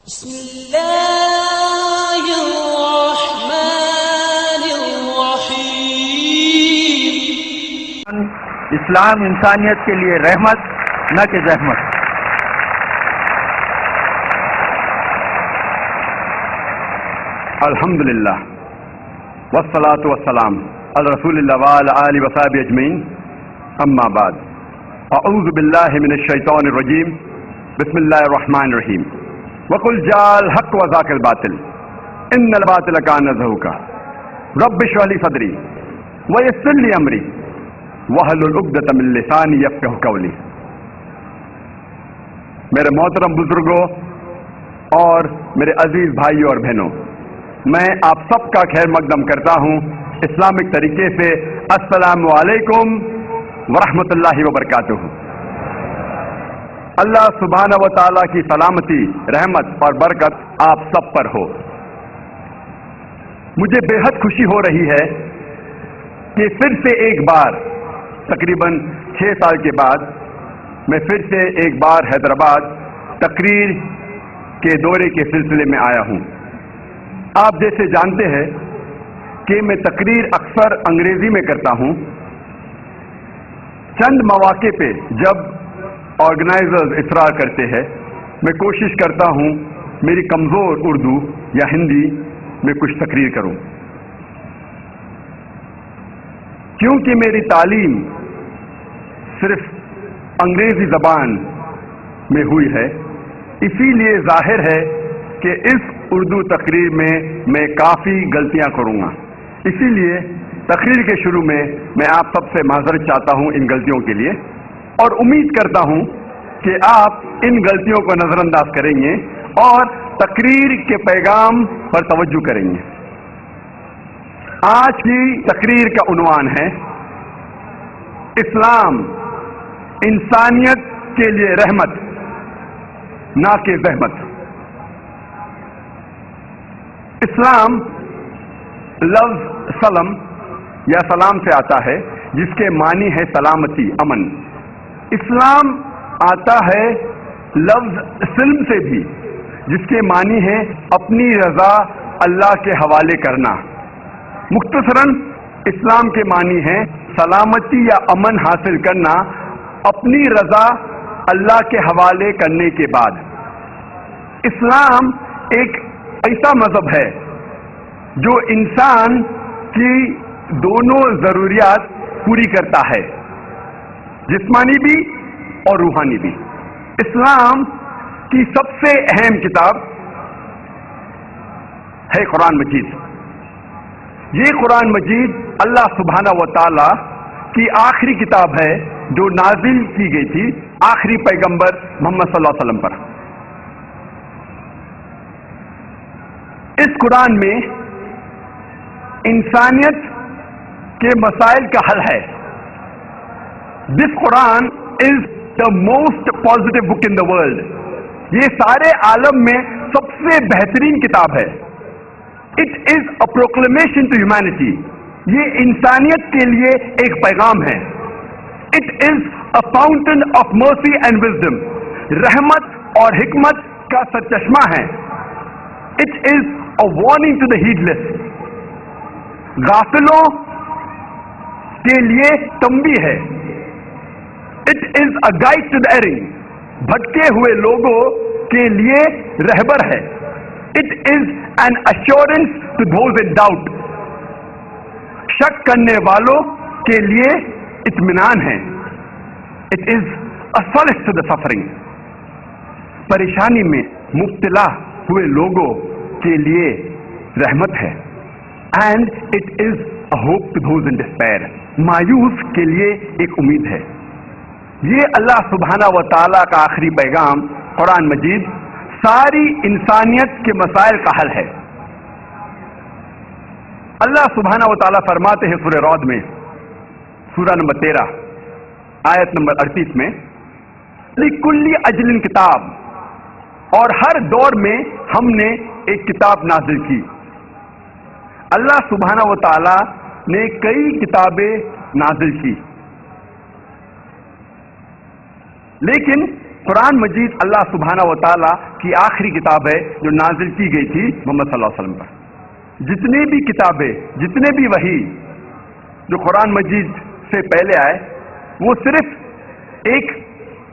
بسم اللہ الرحمن الرحیم۔ اسلام انسانیت کے لیے رحمت نہ کہ زحمت۔ الحمدللہ والصلاة والسلام علی رسول اللہ وعلی آلہ وصحبہ اجمعین، اما بعد، اعوذ باللہ من الشیطان الرجیم، بسم اللہ الرحمن الرحیم۔ وَقُلْ جَاءَ الْحَقُّ وَزَهَقَ الْبَاطِلُ إِنَّ الْبَاطِلَ كَانَ زَهُوقًا رَبِّ اشْرَحْ لِي صَدْرِي وَيَسِّرْ لِي أَمْرِي وَاحْلُلْ عُقْدَةً مِّن لِّسَانِي يَفْقَهُوا قَوْلِي۔ میرے محترم بزرگوں اور میرے عزیز بھائیوں اور بہنوں، میں آپ سب کا خیر مقدم کرتا ہوں اسلامک طریقے سے۔ السلام علیکم ورحمۃ اللہ وبرکاتہ۔ اللہ سبحانہ و تعالیٰ کی سلامتی، رحمت اور برکت آپ سب پر ہو۔ مجھے بے حد خوشی ہو رہی ہے کہ پھر سے ایک بار تقریباً 6 سال کے بعد میں پھر سے ایک بار حیدرآباد تقریر کے دورے کے سلسلے میں آیا ہوں۔ آپ جیسے جانتے ہیں کہ میں تقریر اکثر انگریزی میں کرتا ہوں۔ چند مواقع پہ جب آرگنائزرز اصرار کرتے ہیں، میں کوشش کرتا ہوں میری کمزور اردو یا ہندی میں کچھ تقریر کروں، کیونکہ میری تعلیم صرف انگریزی زبان میں ہوئی ہے، اسی لیے ظاہر ہے کہ اس اردو تقریر میں کافی غلطیاں کروں گا۔ اسی لیے تقریر کے شروع میں آپ سب سے معذرت چاہتا ہوں ان غلطیوں کے لیے، اور امید کرتا ہوں کہ آپ ان غلطیوں کو نظر انداز کریں گے اور تقریر کے پیغام پر توجہ کریں گے۔ آج کی تقریر کا عنوان ہے اسلام انسانیت کے لیے رحمت نہ کہ زحمت۔ اسلام لفظ سلم یا سلام سے آتا ہے، جس کے معنی ہے سلامتی، امن۔ اسلام آتا ہے لفظ سلم سے بھی، جس کے معنی ہے اپنی رضا اللہ کے حوالے کرنا۔ مختصراً اسلام کے معنی ہے سلامتی یا امن حاصل کرنا اپنی رضا اللہ کے حوالے کرنے کے بعد۔ اسلام ایک ایسا مذہب ہے جو انسان کی دونوں ضروریات پوری کرتا ہے، جسمانی بھی اور روحانی بھی۔ اسلام کی سب سے اہم کتاب ہے قرآن مجید۔ یہ قرآن مجید اللہ سبحانہ و تعالی کی آخری کتاب ہے جو نازل کی گئی تھی آخری پیغمبر محمد صلی اللہ علیہ وسلم پر۔ اس قرآن میں انسانیت کے مسائل کا حل ہے۔ دس قرآن از the most positive book in the world۔ یہ سارے عالم میں سب سے بہترین کتاب ہے۔ It is a proclamation to humanity۔ یہ انسانیت کے لیے ایک پیغام ہے۔ It is a fountain of mercy and wisdom۔ رحمت اور حکمت کا سرچشمہ ہے۔ It is a warning to the heedless۔ غافلوں کے لیے تنبیہ ہے۔ It is a guide to the erring۔ بھٹکے ہوئے لوگوں کے لیے رہبر ہے۔ It is an assurance to those in doubt۔ شک کرنے والوں کے لیے اطمینان ہے۔ It is a solace to the suffering۔ پریشانی میں مبتلا ہوئے لوگوں کے لیے رحمت ہے۔ And it is a hope to those in despair۔ مایوس کے لیے ایک امید ہے۔ یہ اللہ سبحانہ و تعالیٰ کا آخری پیغام قرآن مجید ساری انسانیت کے مسائل کا حل ہے۔ اللہ سبحانہ و تعالیٰ فرماتے ہیں سورہ رعد میں، سورہ نمبر 13 آیت نمبر 38 میں، لِكُلِّ أَجْلٍ کتاب، اور ہر دور میں ہم نے ایک کتاب نازل کی۔ اللہ سبحانہ و تعالیٰ نے کئی کتابیں نازل کی، لیکن قرآن مجید اللہ سبحانہ و تعالیٰ کی آخری کتاب ہے جو نازل کی گئی تھی محمد صلی اللہ علیہ وسلم پر۔ جتنی بھی کتابیں، جتنے بھی وحی جو قرآن مجید سے پہلے آئے وہ صرف ایک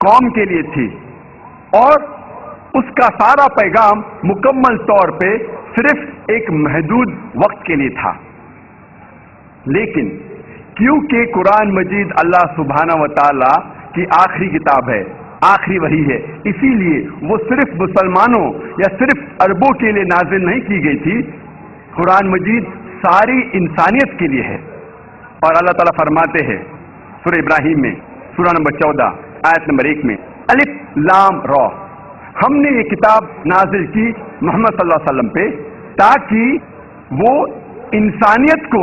قوم کے لیے تھی اور اس کا سارا پیغام مکمل طور پہ صرف ایک محدود وقت کے لیے تھا، لیکن کیونکہ قرآن مجید اللہ سبحانہ و تعالیٰ کی آخری کتاب ہے، آخری وحی ہے، اسی لیے وہ صرف مسلمانوں یا صرف عربوں کے لیے نازل نہیں کی گئی تھی، قرآن مجید ساری انسانیت کے لیے ہے۔ اور اللہ تعالیٰ فرماتے ہیں سورہ ابراہیم میں سورہ نمبر 14 آیت نمبر 1 میں الف لام را، ہم نے یہ کتاب نازل کی محمد صلی اللہ علیہ وسلم پہ تاکہ وہ انسانیت کو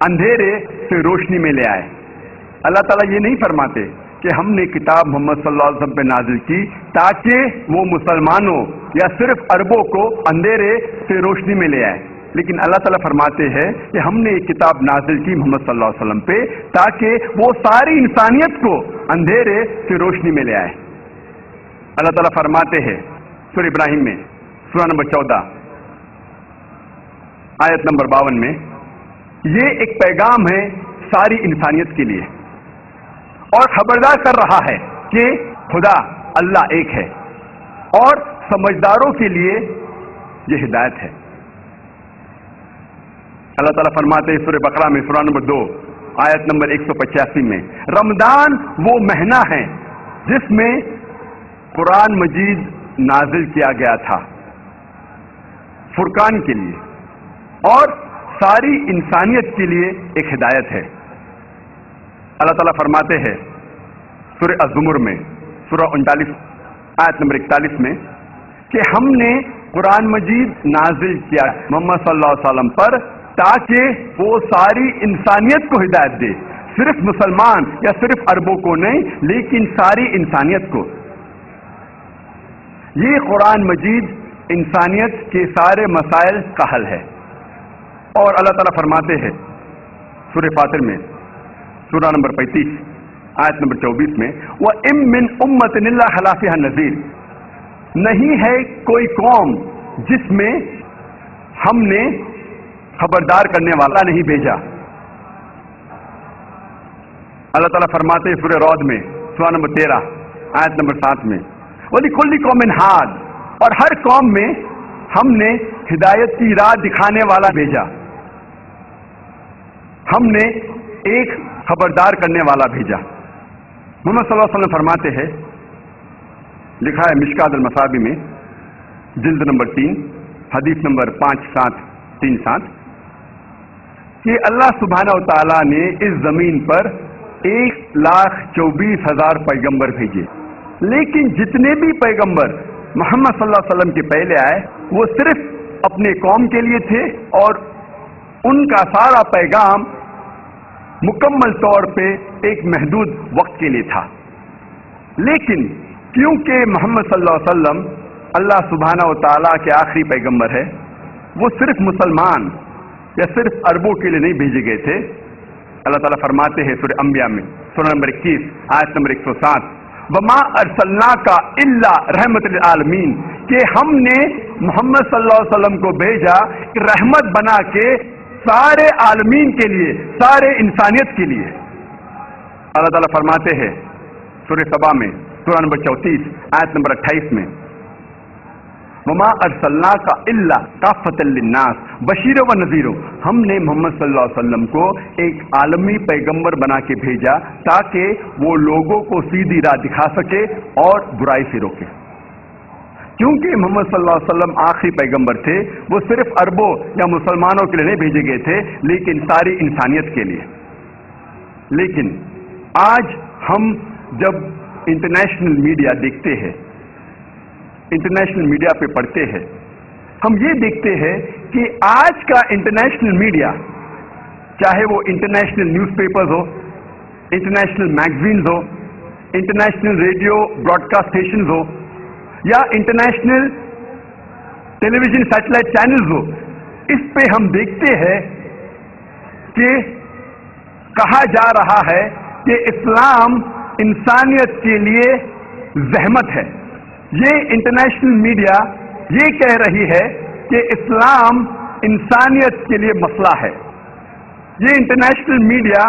اندھیرے سے روشنی میں لے آئے۔ اللہ تعالیٰ یہ نہیں فرماتے کہ ہم نے کتاب محمد صلی اللہ علیہ وسلم پہ نازل کی تاکہ وہ مسلمانوں یا صرف عربوں کو اندھیرے سے روشنی میں لے آئے، لیکن اللہ تعالیٰ فرماتے ہیں کہ ہم نے ایک کتاب نازل کی محمد صلی اللہ علیہ وسلم پہ تاکہ وہ ساری انسانیت کو اندھیرے سے روشنی میں لے آئے۔ اللہ تعالیٰ فرماتے ہیں سورہ ابراہیم میں سورہ نمبر 14 آیت نمبر 52 میں یہ ایک پیغام ہے ساری انسانیت کے لیے اور خبردار کر رہا ہے کہ خدا اللہ ایک ہے اور سمجھداروں کے لیے یہ ہدایت ہے۔ اللہ تعالیٰ فرماتے ہیں سورہ بقرہ میں سورہ نمبر 2 آیت نمبر 185 میں رمضان وہ مہینہ ہے جس میں قرآن مجید نازل کیا گیا تھا فرقان کے لیے اور ساری انسانیت کے لیے ایک ہدایت ہے۔ اللہ تعالیٰ فرماتے ہیں سورہ الزمر میں سورہ 39 آیت نمبر 41 میں کہ ہم نے قرآن مجید نازل کیا محمد صلی اللہ علیہ وسلم پر تاکہ وہ ساری انسانیت کو ہدایت دے، صرف مسلمان یا صرف عربوں کو نہیں لیکن ساری انسانیت کو۔ یہ قرآن مجید انسانیت کے سارے مسائل کا حل ہے۔ اور اللہ تعالیٰ فرماتے ہیں سورہ فاطر میں سورہ نمبر 35 آیت نمبر 24 میں وَإِن مِّنْ أُمَّةٍ إِلَّا خَلَا فِيهَا النَّذِيرُ، نہیں ہے کوئی قوم جس میں ہم نے خبردار کرنے والا نہیں بھیجا۔ اللہ تعالیٰ فرماتے ہیں سورہ رعد میں سورہ نمبر 13 آیت نمبر 7 میں وَلِكُلِّ قَوْمٍ هَادٍ، اور ہر قوم میں ہم نے ہدایت کی راہ دکھانے والا بھیجا، ہم نے ایک خبردار کرنے والا بھیجا۔ محمد صلی اللہ علیہ وسلم فرماتے ہیں، لکھا ہے مشکات المصابیح میں جلد نمبر 3 حدیث نمبر 5737 کہ اللہ سبحانہ و تعالیٰ نے اس زمین پر 1,24,000 پیغمبر بھیجے، لیکن جتنے بھی پیغمبر محمد صلی اللہ علیہ وسلم کے پہلے آئے وہ صرف اپنے قوم کے لیے تھے اور ان کا سارا پیغام مکمل طور پہ ایک محدود وقت کے لیے تھا، لیکن کیونکہ محمد صلی اللہ علیہ وسلم اللہ سبحانہ و تعالیٰ کے آخری پیغمبر ہے، وہ صرف مسلمان یا صرف عربوں کے لیے نہیں بھیجے گئے تھے۔ اللہ تعالیٰ فرماتے ہیں سورہ انبیاء میں سورہ نمبر 21 آیت نمبر 107 وَمَا أَرْسَلْنَاكَ إِلَّا رَحْمَةً لِلْعَالَمِينَ، کہ ہم نے محمد صلی اللہ علیہ وسلم کو بھیجا رحمت بنا کے سارے عالمین کے لیے، سارے انسانیت کے لیے۔ اللہ تعالیٰ فرماتے ہیں سورہ سبا میں سورہ نمبر 34 آیت نمبر 28 میں وَمَا أَرْسَلْنَاكَ إِلَّا كَافَّةً لِلنَّاسِ بَشِيرًا وَنَذِيرًا، ہم نے محمد صلی اللہ علیہ وسلم کو ایک عالمی پیغمبر بنا کے بھیجا تاکہ وہ لوگوں کو سیدھی راہ دکھا سکے اور برائی سے روکے۔ کیونکہ محمد صلی اللہ علیہ وسلم آخری پیغمبر تھے، وہ صرف عربوں یا مسلمانوں کے لیے نہیں بھیجے گئے تھے لیکن ساری انسانیت کے لیے۔ لیکن آج ہم جب انٹرنیشنل میڈیا دیکھتے ہیں، انٹرنیشنل میڈیا پہ پڑھتے ہیں، ہم یہ دیکھتے ہیں کہ آج کا انٹرنیشنل میڈیا، چاہے وہ انٹرنیشنل نیوز پیپرز ہو، انٹرنیشنل میگزینز ہو، international radio broadcast stations ہو یا international television satellite channels ہو، اس پہ ہم دیکھتے ہیں کہ کہا جا رہا ہے کہ اسلام انسانیت کے لیے زحمت ہے. یہ انٹرنیشنل میڈیا یہ کہہ رہی ہے کہ اسلام انسانیت کے لیے مسئلہ ہے. یہ انٹرنیشنل میڈیا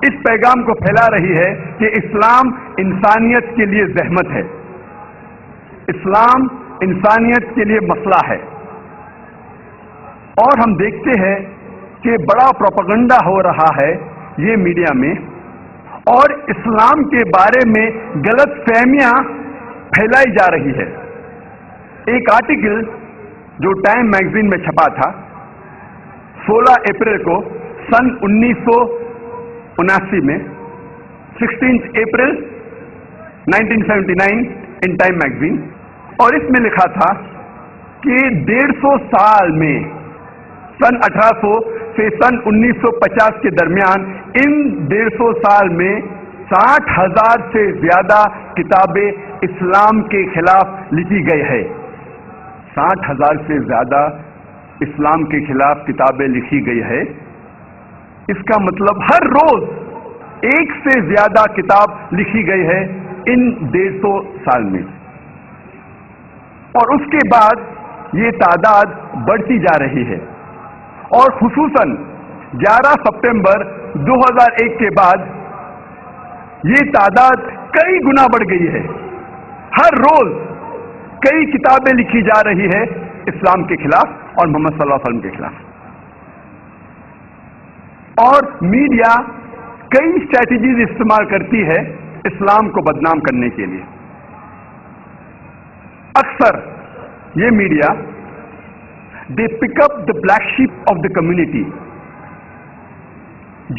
اس پیغام کو پھیلا رہی ہے کہ اسلام انسانیت کے لیے زحمت ہے, اسلام انسانیت کے لیے مسئلہ ہے. اور ہم دیکھتے ہیں کہ بڑا پروپیگنڈا ہو رہا ہے یہ میڈیا میں, اور اسلام کے بارے میں غلط فہمیاں پھیلائی جا رہی ہے. ایک آرٹیکل جو ٹائم میگزین میں چھپا تھا 16 اپریل کو سن 1979 میں, 16 اپریل 1979 ان ٹائم میگزین, اور اس میں لکھا تھا کہ 150 سال میں سن 1800 سے سن 1950 کے درمیان ان 150 سال میں 60,000 سے زیادہ کتابیں اسلام کے خلاف لکھی گئی ہے. 60,000 سے زیادہ اسلام کے خلاف کتابیں لکھی گئی ہے. اس کا مطلب ہر روز ایک سے زیادہ کتاب لکھی گئی ہے ان 150 سال میں, اور اس کے بعد یہ تعداد بڑھتی جا رہی ہے. اور خصوصاً 11 سپٹمبر 2001 کے بعد یہ تعداد کئی گنا بڑھ گئی ہے. ہر روز کئی کتابیں لکھی جا رہی ہے اسلام کے خلاف اور محمد صلی اللہ علیہ وسلم کے خلاف. اور میڈیا کئی اسٹریٹجیز استعمال کرتی ہے اسلام کو بدنام کرنے کے لیے. اکثر یہ media they pick up the black sheep of the community.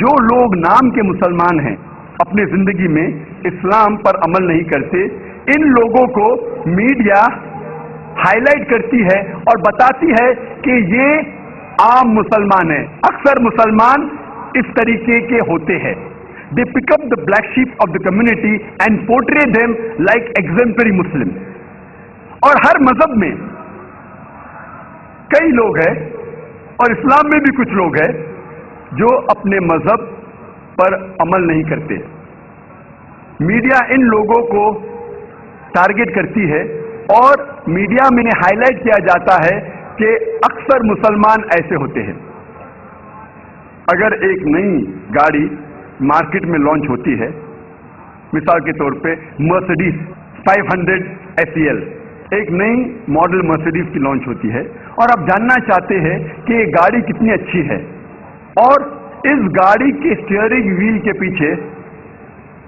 جو لوگ نام کے مسلمان ہیں اپنی زندگی میں اسلام پر عمل نہیں کرتے, ان لوگوں کو میڈیا ہائی لائٹ کرتی ہے اور بتاتی ہے کہ یہ عام مسلمان ہیں. اکثر مسلمان اس طریقے کے ہوتے ہیں. They pick up the black sheep of the community and portray them like exemplary Muslim. اور ہر مذہب میں کئی لوگ ہیں, اور اسلام میں بھی کچھ لوگ ہیں جو اپنے مذہب پر عمل نہیں کرتے. میڈیا ان لوگوں کو ٹارگٹ کرتی ہے اور میڈیا میں ہائی لائٹ کیا جاتا ہے کہ اکثر مسلمان ایسے ہوتے ہیں. اگر ایک نئی گاڑی مارکیٹ میں لانچ ہوتی ہے, مثال کے طور پہ مرسیڈیز 500 SEL, ایک نئی ماڈل مرسیڈیز کی لانچ ہوتی ہے, اور آپ جاننا چاہتے ہیں کہ یہ گاڑی کتنی اچھی ہے, اور اس گاڑی کے اسٹیئرنگ ویل کے پیچھے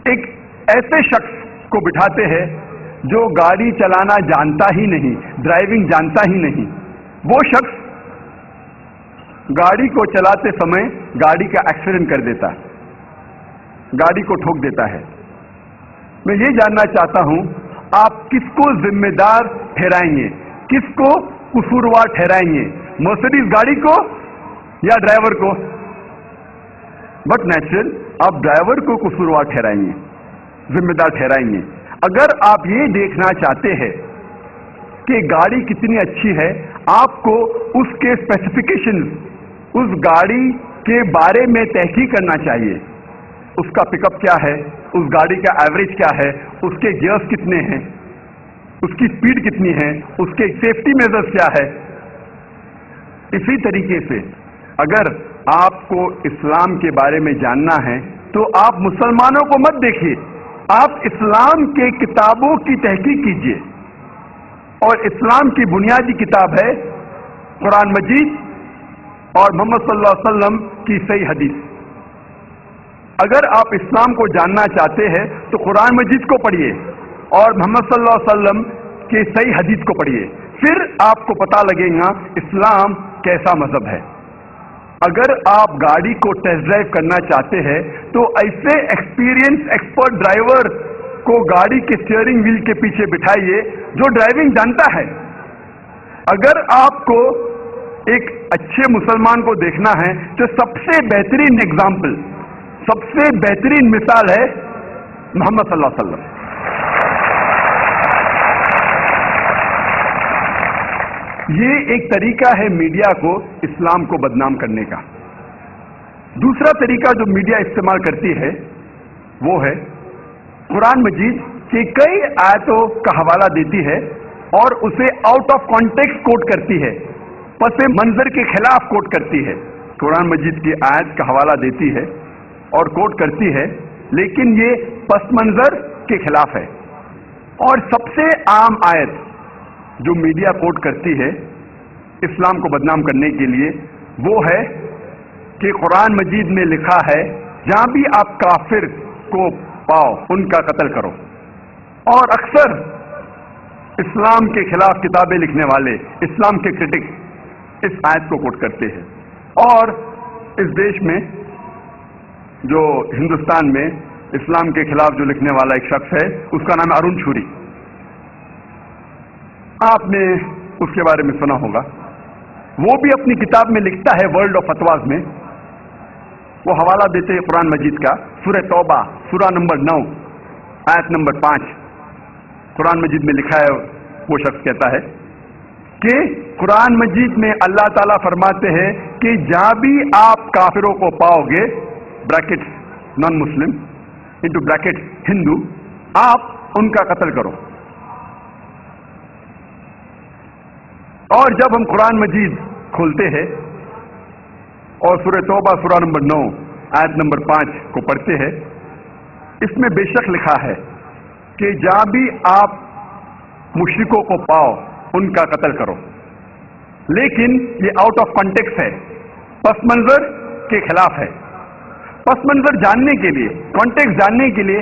ایک ایسے شخص کو بٹھاتے ہیں جو گاڑی چلانا جانتا ہی نہیں, ڈرائیونگ جانتا ہی نہیں. وہ شخص گاڑی کو چلاتے سمے گاڑی کا ایکسیڈنٹ کر دیتا ہے, گاڑی کو ٹھوک دیتا ہے. میں یہ جاننا چاہتا ہوں آپ کس کو ذمہ دار ٹھہرائیں گے, کس کو قصوروار ٹھہرائیں گے, مرسیڈیز گاڑی کو یا ڈرائیور کو؟ بٹ نیچرل آپ ڈرائیور کو قصوروار ٹھہرائیں گے, ذمہ دار ٹھہرائیں گے. اگر آپ یہ دیکھنا چاہتے ہیں کہ گاڑی کتنی اچھی ہے, آپ کو اس کے اسپیسیفکیشن, اس گاڑی کے بارے میں تحقیق کرنا چاہیے. اس کا پک اپ کیا ہے, اس گاڑی کا ایوریج کیا ہے, اس کے گیئرز کتنے ہیں, اس کی اسپیڈ کتنی ہے, اس کے سیفٹی میجرز کیا ہے. اسی طریقے سے اگر آپ کو اسلام کے بارے میں جاننا ہے تو آپ مسلمانوں کو مت دیکھیے, آپ اسلام کے کتابوں کی تحقیق کیجیے. اور اسلام کی بنیادی کتاب ہے قرآن مجید اور محمد صلی اللہ علیہ وسلم کی صحیح حدیث. اگر آپ اسلام کو جاننا چاہتے ہیں تو قرآن مجید کو پڑھیے اور محمد صلی اللہ علیہ وسلم کی صحیح حدیث کو پڑھیے, پھر آپ کو پتہ لگے گا اسلام کیسا مذہب ہے. اگر آپ گاڑی کو ٹیسٹ ڈرائیو کرنا چاہتے ہیں تو ایسے ایکسپیرینس ایکسپرٹ ڈرائیور کو گاڑی کے اسٹیئرنگ ویل کے پیچھے بٹھائیے جو ڈرائیونگ جانتا ہے. اگر آپ کو ایک اچھے مسلمان کو دیکھنا ہے تو سب سے بہترین ایگزامپل, سب سے بہترین مثال ہے محمد صلی اللہ علیہ وسلم. یہ ایک طریقہ ہے میڈیا کو اسلام کو بدنام کرنے کا. دوسرا طریقہ جو میڈیا استعمال کرتی ہے وہ ہے قرآن مجید کہ کئی آیتوں کا حوالہ دیتی ہے اور اسے آؤٹ آف کانٹیکسٹ کوٹ کرتی ہے، پس منظر کے خلاف کوٹ کرتی ہے. قرآن مجید کی آیت کا حوالہ دیتی ہے اور کوٹ کرتی ہے، لیکن یہ پس منظر کے خلاف ہے. اور سب سے عام آیت جو میڈیا کوٹ کرتی ہے اسلام کو بدنام کرنے کے لیے وہ ہے کہ قرآن مجید میں لکھا ہے جہاں بھی آپ کافر کو پاؤ ان کا قتل کرو. اور اکثر اسلام کے خلاف کتابیں لکھنے والے، اسلام کے کرٹک اس آیت کو کوٹ کرتے ہیں. اور اس دیش میں جو ہندوستان میں اسلام کے خلاف جو لکھنے والا ایک شخص ہے اس کا نام ہے ارون شوری. آپ نے اس کے بارے میں سنا ہوگا. وہ بھی اپنی کتاب میں لکھتا ہے ورلڈ آف فتواز میں، وہ حوالہ دیتے ہیں قرآن مجید کا، سورہ توبہ سورہ نمبر 9 آیت نمبر 5. قرآن مجید میں لکھا ہے، وہ شخص کہتا ہے کہ قرآن مجید میں اللہ تعالیٰ فرماتے ہیں کہ جہاں بھی آپ کافروں کو پاؤ گے، بریکٹ نان مسلم انٹو بریکٹ ہندو، آپ ان کا قتل کرو. اور جب ہم قرآن مجید کھولتے ہیں اور سورہ توبہ سورہ نمبر 9 آیت نمبر 5 کو پڑھتے ہیں، اس میں بے شک لکھا ہے کہ جہاں بھی آپ مشرکوں کو پاؤ ان کا قتل کرو. لیکن یہ آؤٹ آف کانٹیکسٹ ہے، پس منظر کے خلاف ہے. پس منظر جاننے کے لیے، کانٹیکسٹ جاننے کے لیے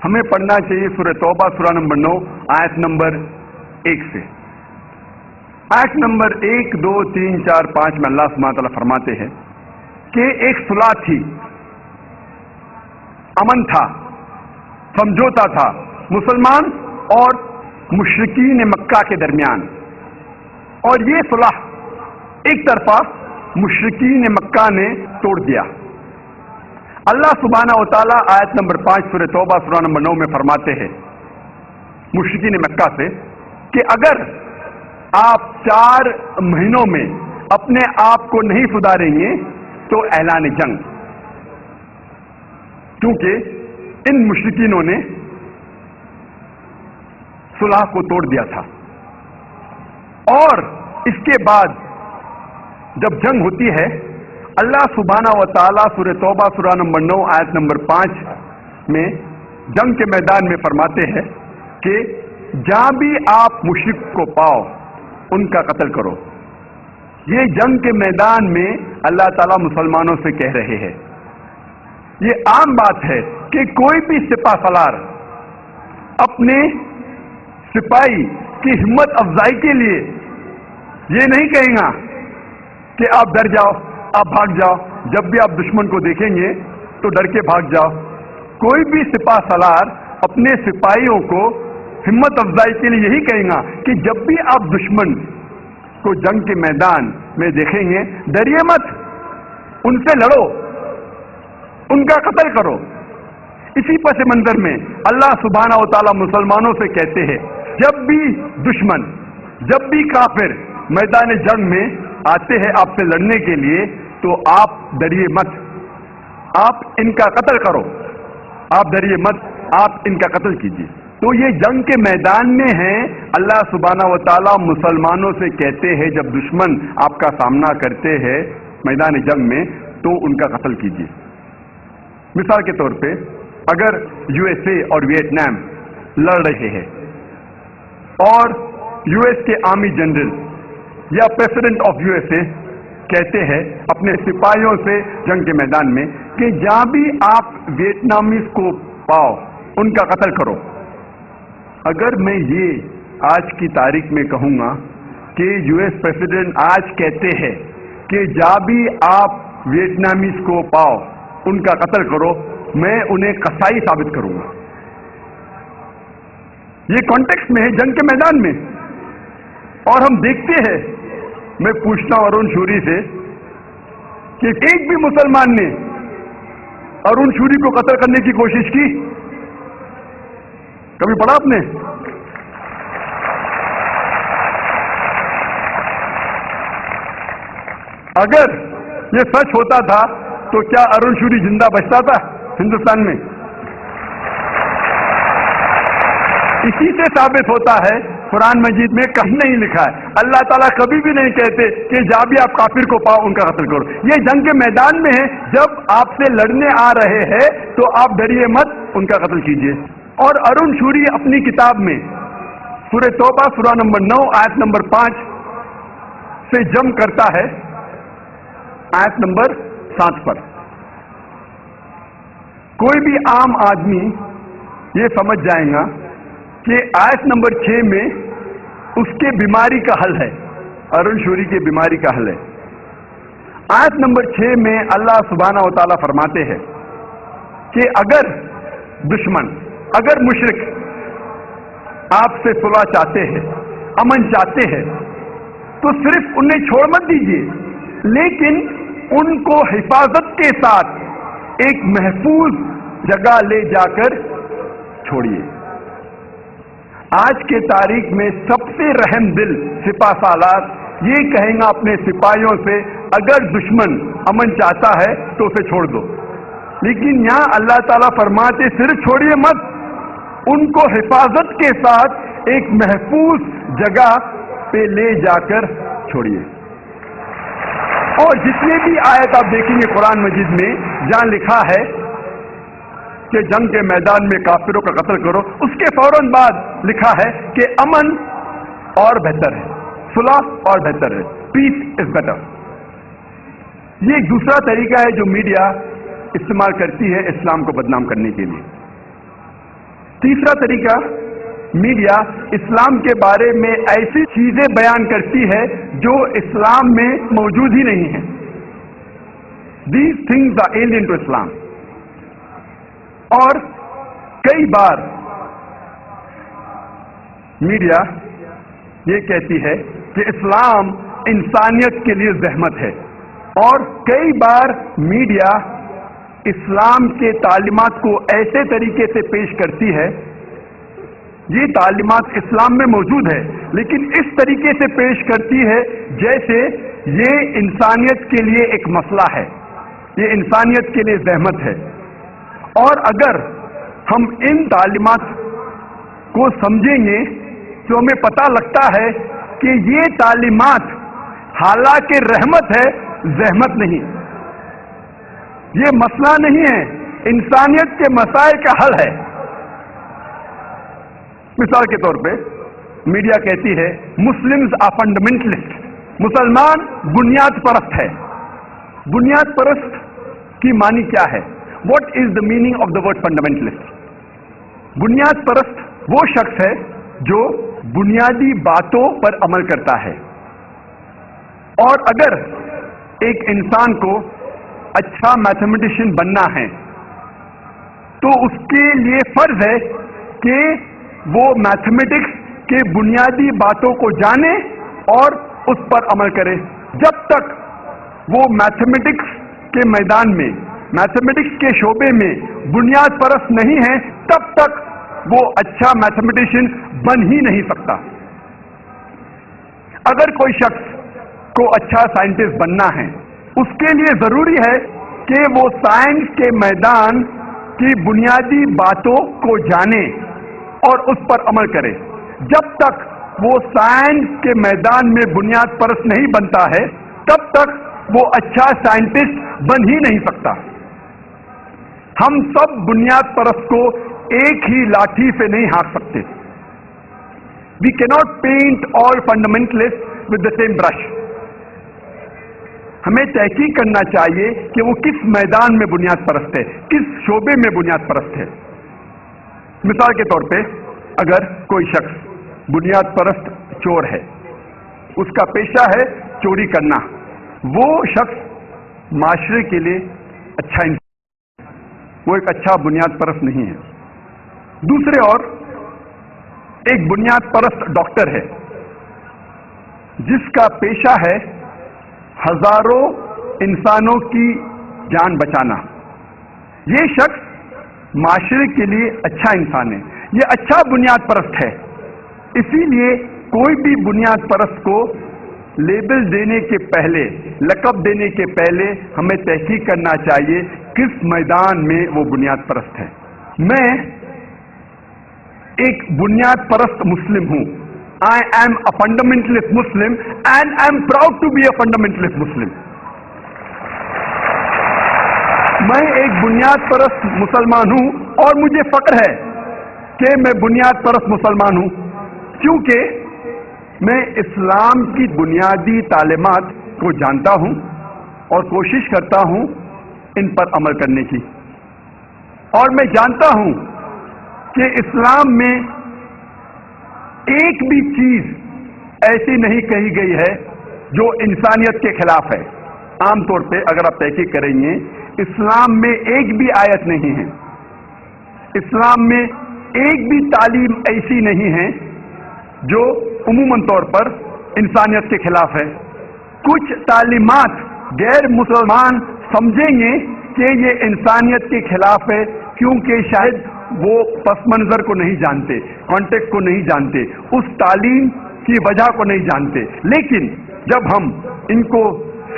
ہمیں پڑھنا چاہیے سورہ توبہ سورہ نمبر 9 آیت نمبر 1 سے. آیت نمبر 1 2 3 4 5 میں اللہ سبحانہ تعالیٰ فرماتے ہیں کہ ایک صلح تھی، امن تھا، سمجھوتا تھا مسلمان اور مشرکین مکہ کے درمیان، اور یہ صلح ایک طرفہ مشرکین مکہ نے توڑ دیا. اللہ سبحانہ و تعالیٰ آیت نمبر 5 سورہ توبہ سورہ نمبر 9 میں فرماتے ہیں مشرکین مکہ سے کہ اگر آپ 4 مہینوں میں اپنے آپ کو نہیں سدھاریں گے تو اعلان جنگ. کیونکہ ان مشرکینوں نے صلح کو توڑ دیا تھا. اور اس کے بعد جب جنگ ہوتی ہے، اللہ سبحانہ و تعالیٰ سورہ توبہ سورہ نمبر 9 آیت نمبر 5 میں جنگ کے میدان میں فرماتے ہیں کہ جہاں بھی آپ مشرک کو پاؤ ان کا قتل کرو. یہ جنگ کے میدان میں اللہ تعالیٰ مسلمانوں سے کہہ رہے ہیں. یہ عام بات ہے کہ کوئی بھی سپہ سالار اپنے سپاہی کی ہمت افزائی کے لیے یہ نہیں کہیں گا کہ آپ ڈر جاؤ، آپ بھاگ جاؤ. جب بھی آپ دشمن کو دیکھیں گے تو ڈر کے بھاگ جاؤ. کوئی بھی سپہ سالار اپنے سپاہیوں کو ہمت افزائی کے لیے یہی کہیں گا کہ جب بھی آپ دشمن کو جنگ کے میدان میں دیکھیں گے ڈریے مت، ان سے لڑو، ان کا قتل کرو. اسی پس منظر میں اللہ سبحانہ و تعالیٰ مسلمانوں سے کہتے ہیں جب بھی دشمن، جب بھی کافر میدان جنگ میں آتے ہیں آپ سے لڑنے کے لیے تو آپ ڈریے مت، آپ ان کا قتل کرو. آپ ڈریے مت، آپ ان کا قتل کیجیے. تو یہ جنگ کے میدان میں ہیں. اللہ سبحانہ و تعالیٰ مسلمانوں سے کہتے ہیں جب دشمن آپ کا سامنا کرتے ہیں میدان جنگ میں تو ان کا قتل کیجیے. مثال کے طور پہ اگر یو ایس اے اور ویتنام لڑ رہے ہیں اور یو ایس کے آرمی جنرل یا پریزیڈنٹ آف یو ایس اے کہتے ہیں اپنے سپاہیوں سے جنگ کے میدان میں کہ جہاں بھی آپ ویتنامیز کو پاؤ ان کا قتل کرو. اگر میں یہ آج کی تاریخ میں کہوں گا کہ یو ایس پریزیڈنٹ آج کہتے ہیں کہ جہاں بھی آپ ویتنامیز کو پاؤ ان کا قتل کرو، میں انہیں قصائی ثابت کروں گا. یہ کانٹیکسٹ میں ہے جنگ کے میدان میں. اور ہم دیکھتے ہیں، میں پوچھتا ہوں ارون شوری سے کہ ایک بھی مسلمان نے ارون شوری کو قتل کرنے کی کوشش کی؟ کبھی پڑھا آپ نے؟ اگر یہ سچ ہوتا تھا تو کیا ارون شوری زندہ بچتا تھا ہندوستان میں؟ اسی سے ثابت ہوتا ہے قرآن مجید میں کہیں نہیں لکھا ہے، اللہ تعالیٰ کبھی بھی نہیں کہتے کہ جا بھی آپ کافر کو پاؤ ان کا قتل کرو. یہ جنگ کے میدان میں ہے، جب آپ سے لڑنے آ رہے ہیں تو آپ ڈریے مت، ان کا قتل کیجیے. اور ارون شوری اپنی کتاب میں سورہ توبہ سورہ نمبر 9 آیت نمبر 5 سے جم کرتا ہے آیت نمبر 7 پر. کوئی بھی عام آدمی یہ سمجھ جائے گا کہ آیت نمبر 6 میں اس کے بیماری کا حل ہے، ارون شوری کی بیماری کا حل ہے. آیت نمبر 6 میں اللہ سبحانہ و تعالیٰ فرماتے ہیں کہ اگر دشمن، اگر مشرک آپ سے صلح چاہتے ہیں، امن چاہتے ہیں، تو صرف انہیں چھوڑ مت دیجیے، لیکن ان کو حفاظت کے ساتھ ایک محفوظ جگہ لے جا کر چھوڑیے. آج کے تاریخ میں سب سے رحم دل سپاہ سالار یہ کہیں گا اپنے سپاہیوں سے اگر دشمن امن چاہتا ہے تو اسے چھوڑ دو. لیکن یہاں اللہ تعالیٰ فرماتے صرف چھوڑیے مت، ان کو حفاظت کے ساتھ ایک محفوظ جگہ پہ لے جا کر چھوڑیے. اور جتنے بھی آیت آپ دیکھیں گے قرآن مجید میں جہاں لکھا ہے کہ جنگ کے میدان میں کافروں کا قتل کرو، اس کے فوراً بعد لکھا ہے کہ امن اور بہتر ہے، صلح اور بہتر ہے، پیس از بیٹر. یہ ایک دوسرا طریقہ ہے جو میڈیا استعمال کرتی ہے اسلام کو بدنام کرنے کے لیے. تیسرا طریقہ، میڈیا اسلام کے بارے میں ایسی چیزیں بیان کرتی ہے جو اسلام میں موجود ہی نہیں ہیں. These things are alien to Islam. اور کئی بار میڈیا یہ کہتی ہے کہ اسلام انسانیت کے لیے زحمت ہے، اور کئی بار میڈیا اسلام کے تعلیمات کو ایسے طریقے سے پیش کرتی ہے، یہ تعلیمات اسلام میں موجود ہے لیکن اس طریقے سے پیش کرتی ہے جیسے یہ انسانیت کے لیے ایک مسئلہ ہے، یہ انسانیت کے لیے زحمت ہے. اور اگر ہم ان تعلیمات کو سمجھیں گے تو ہمیں پتہ لگتا ہے کہ یہ تعلیمات حالانکہ رحمت ہے، زحمت نہیں. یہ مسئلہ نہیں ہے، انسانیت کے مسائل کا حل ہے. مثال کے طور پہ میڈیا کہتی ہے مسلمز آر فنڈامنٹلسٹ، مسلمان بنیاد پرست ہے. بنیاد پرست کی معنی کیا ہے؟ What is the meaning of the word fundamentalist? بنیاد پرست وہ شخص ہے جو بنیادی باتوں پر عمل کرتا ہے. اور اگر ایک انسان کو اچھا میتھمیٹیشین بننا ہے تو اس کے لیے فرض ہے کہ وہ میتھمیٹکس کے بنیادی باتوں کو جانے اور اس پر عمل کرے. جب تک وہ میتھمیٹکس کے میدان میں، میتھمیٹکس کے شعبے میں بنیاد پرست نہیں ہے، تب تک وہ اچھا میتھمیٹیشین بن ہی نہیں سکتا. اگر کوئی شخص کو اچھا سائنٹسٹ بننا ہے، اس کے لیے ضروری ہے کہ وہ سائنس کے میدان کی بنیادی باتوں کو جانے اور اس پر عمل کرے. جب تک وہ سائنس کے میدان میں بنیاد پرست نہیں بنتا ہے، تب تک وہ اچھا سائنٹسٹ بن ہی نہیں سکتا. ہم سب بنیاد پرست کو ایک ہی لاٹھی سے نہیں ہانک سکتے. We cannot paint all fundamentalist with the same brush. ہمیں تحقیق کرنا چاہیے کہ وہ کس میدان میں بنیاد پرست ہے، کس شعبے میں بنیاد پرست ہے. مثال کے طور پہ اگر کوئی شخص بنیاد پرست چور ہے، اس کا پیشہ ہے چوری کرنا، وہ شخص معاشرے کے لیے اچھا انسان، وہ ایک اچھا بنیاد پرست نہیں ہے. دوسرے اور ایک بنیاد پرست ڈاکٹر ہے جس کا پیشہ ہے ہزاروں انسانوں کی جان بچانا. یہ شخص معاشرے کے لیے اچھا انسان ہے، یہ اچھا بنیاد پرست ہے. اسی لیے کوئی بھی بنیاد پرست کو لیبل دینے کے پہلے، لقب دینے کے پہلے ہمیں تحقیق کرنا چاہیے کس میدان میں وہ بنیاد پرست ہے. میں ایک بنیاد پرست مسلم ہوں. I am a fundamentalist Muslim and I am proud to be a fundamentalist Muslim. میں ایک بنیاد پرست مسلمان ہوں اور مجھے فخر ہے کہ میں بنیاد پرست مسلمان ہوں، کیونکہ میں اسلام کی بنیادی تعلیمات کو جانتا ہوں اور کوشش کرتا ہوں ان پر عمل کرنے کی. اور میں جانتا ہوں کہ اسلام میں ایک بھی چیز ایسی نہیں کہی گئی ہے جو انسانیت کے خلاف ہے. عام طور پہ اگر آپ تحقیق کریں گے اسلام میں ایک بھی آیت نہیں ہے، اسلام میں ایک بھی تعلیم ایسی نہیں ہے جو عموماً طور پر انسانیت کے خلاف ہے. کچھ تعلیمات غیر مسلمان سمجھیں گے کہ یہ انسانیت کے خلاف ہے کیونکہ شاید وہ پس منظر کو نہیں جانتے، کانٹیکسٹ کو نہیں جانتے، اس تعلیم کی وجہ کو نہیں جانتے. لیکن جب ہم ان کو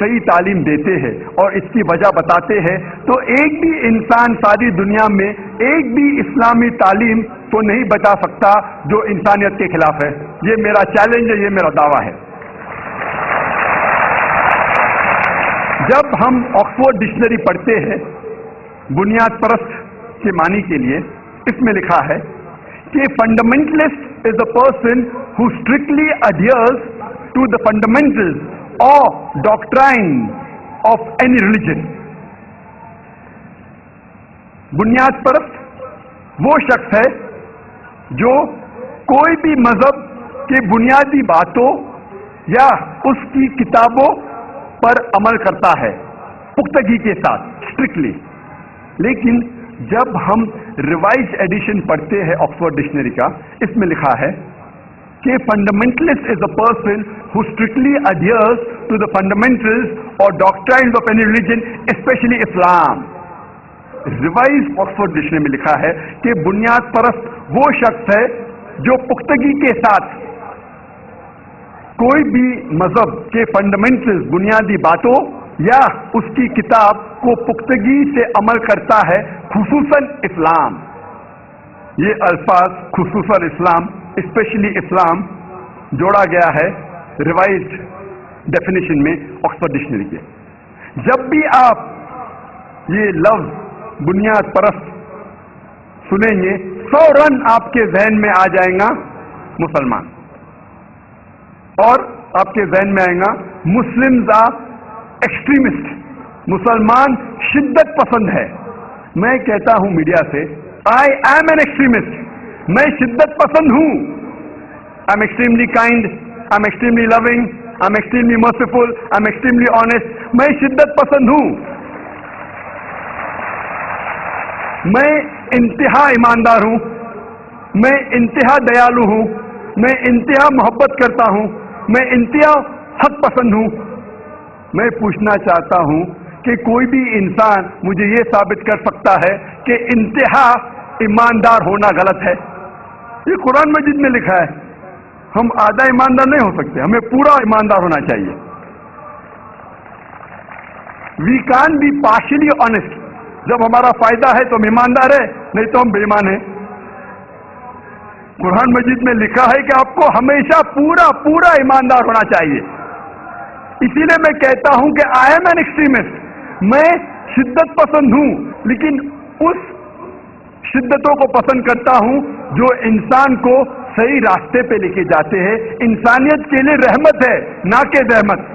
صحیح تعلیم دیتے ہیں اور اس کی وجہ بتاتے ہیں تو ایک بھی انسان ساری دنیا میں ایک بھی اسلامی تعلیم تو نہیں بتا سکتا جو انسانیت کے خلاف ہے. یہ میرا چیلنج ہے، یہ میرا دعویٰ ہے. جب ہم آکسفورڈ ڈکشنری پڑھتے ہیں بنیاد پرست کے معنی کے لیے، اس میں لکھا ہے کہ fundamentalist is a person who strictly adheres to the fundamentals or doctrine of any religion. بنیاد پرست وہ شخص ہے جو کوئی بھی مذہب کے بنیادی باتوں یا اس کی کتابوں پر عمل کرتا ہے پختگی کے ساتھ، اسٹرکٹلی. لیکن جب ہم ریوائز ایڈیشن پڑھتے ہیں آکسفورڈ ڈکشنری کا، اس میں لکھا ہے کہ fundamentalist is a person who strictly adheres to the fundamentals or doctrines of any religion, especially Islam. Revise Oxford dictionary میں لکھا ہے کہ بنیاد پرست وہ شخص ہے جو پختگی کے ساتھ کوئی بھی مذہب کے فنڈامنٹلز، بنیادی باتوں یا اس کی کتاب کو پختگی سے عمل کرتا ہے، خصوصاً اسلام. یہ الفاظ خصوصاً اسلام، اسپیشلی اسلام جوڑا گیا ہے ریوائزڈ ڈیفینیشن میں آکسفورڈ ڈکشنری کے. جب بھی آپ یہ لفظ بنیاد پرست سنیں گے فوراً آپ کے ذہن میں آ جائے گا مسلمان، اور آپ کے ذہن میں آئے گا مسلمز آر ایکسٹریمسٹ، مسلمان شدت پسند ہے. میں کہتا ہوں میڈیا سے آئی ایم این ایکسٹریمسٹ، میں شدت پسند ہوں. I am extremely kind, I am extremely loving, I am extremely merciful, I am extremely honest. میں شدت پسند ہوں، میں انتہا ایماندار ہوں، میں انتہا دیالو ہوں، میں انتہا محبت کرتا ہوں، میں انتہا حق پسند ہوں. میں پوچھنا چاہتا ہوں کہ کوئی بھی انسان مجھے یہ ثابت کر سکتا ہے کہ انتہا ایماندار ہونا غلط ہے؟ یہ قرآن مجید میں لکھا ہے. ہم آدھا ایماندار نہیں ہو سکتے، ہمیں پورا ایماندار ہونا چاہیے. We can be partially honest. جب ہمارا فائدہ ہے تو ہم ایماندار ہے، نہیں تو ہم بے ایمان ہیں. قرآن مجید میں لکھا ہے کہ آپ کو ہمیشہ پورا ایماندار ہونا چاہیے. اسی لیے میں کہتا ہوں کہ آئی ایم این ایکسٹریمسٹ. میں شدت پسند ہوں، لیکن اس شدتوں کو پسند کرتا ہوں جو انسان کو صحیح راستے پہ لے کے جاتے ہیں. انسانیت کے لیے رحمت ہے، نہ کہ زحمت.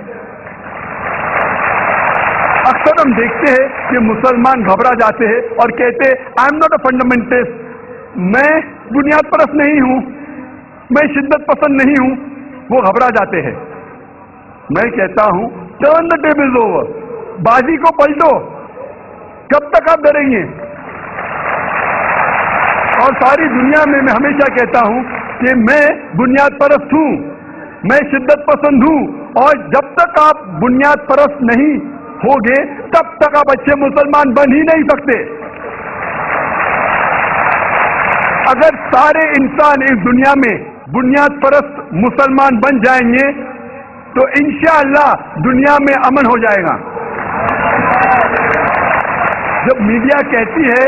اکثر ہم دیکھتے ہیں کہ مسلمان گھبرا جاتے ہیں اور کہتے I am not a fundamentalist, میں بنیاد پرست نہیں ہوں، میں شدت پسند نہیں ہوں. وہ گھبرا جاتے ہیں. میں کہتا ہوں ٹرن دا ٹیبلز اوور، بازی کو پلٹو. کب تک آپ ڈریں گے؟ اور ساری دنیا میں میں ہمیشہ کہتا ہوں کہ میں بنیاد پرست ہوں، میں شدت پسند ہوں، اور جب تک آپ بنیاد پرست نہیں ہوگے تب تک آپ اچھے مسلمان بن ہی نہیں سکتے. اگر سارے انسان اس دنیا میں بنیاد پرست مسلمان بن جائیں گے تو انشاءاللہ دنیا میں امن ہو جائے گا. جب میڈیا کہتی ہے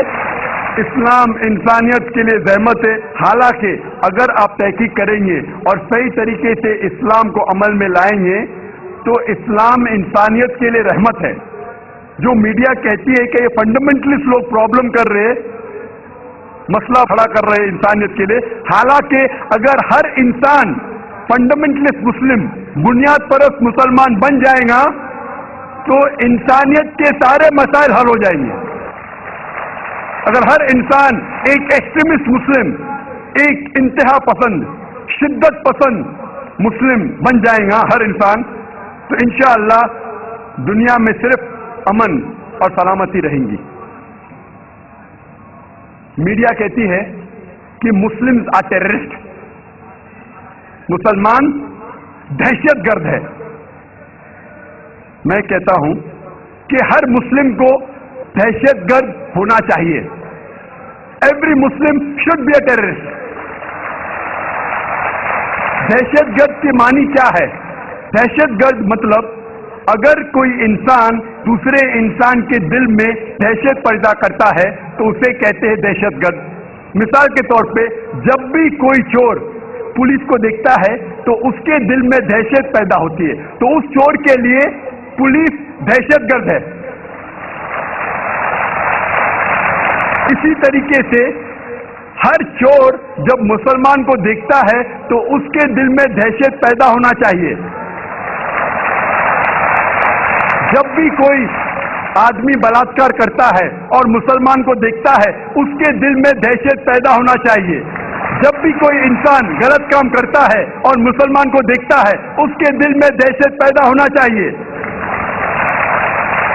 اسلام انسانیت کے لیے زحمت ہے. حالانکہ اگر آپ تحقیق کریں گے اور صحیح طریقے سے اسلام کو عمل میں لائیں گے تو اسلام انسانیت کے لیے رحمت ہے. جو میڈیا کہتی ہے کہ یہ فنڈامنٹلسٹ لوگ پرابلم کر رہے ہیں, مسئلہ کھڑا کر رہے ہیں انسانیت کے لیے, حالانکہ اگر ہر انسان فنڈامنٹلسٹ مسلم, بنیاد پرست مسلمان بن جائے گا تو انسانیت کے سارے مسائل حل ہو جائیں گے. اگر ہر انسان ایک ایکسٹریمسٹ مسلم, ایک انتہا پسند, شدت پسند مسلم بن جائے گا ہر انسان, تو انشاءاللہ دنیا میں صرف امن اور سلامتی رہیں گی. میڈیا کہتی ہے کہ مسلم آر ٹیررسٹ, مسلمان دہشت گرد ہے. میں کہتا ہوں کہ ہر مسلم کو دہشت گرد ہونا چاہیے. Every Muslim should be a terrorist. دہشت گرد کے معنی کیا ہے؟ دہشت گرد مطلب اگر کوئی انسان دوسرے انسان کے دل میں دہشت پیدا کرتا ہے تو اسے کہتے ہیں دہشت گرد. مثال کے طور پہ جب بھی کوئی چور پولیس کو دیکھتا ہے تو اس کے دل میں دہشت پیدا ہوتی ہے, تو اس چور کے لیے پولیس دہشت گرد ہے. اسی طریقے سے ہر چور جب مسلمان کو دیکھتا ہے تو اس کے دل میں دہشت پیدا ہونا چاہیے. جب بھی کوئی آدمی بلاತ್ಕಾರ کرتا ہے اور مسلمان کو دیکھتا ہے اس کے دل میں دہشت پیدا ہونا چاہیے. جب بھی کوئی انسان غلط کام کرتا ہے اور مسلمان کو دیکھتا ہے اس کے دل میں دہشت پیدا ہونا چاہیے.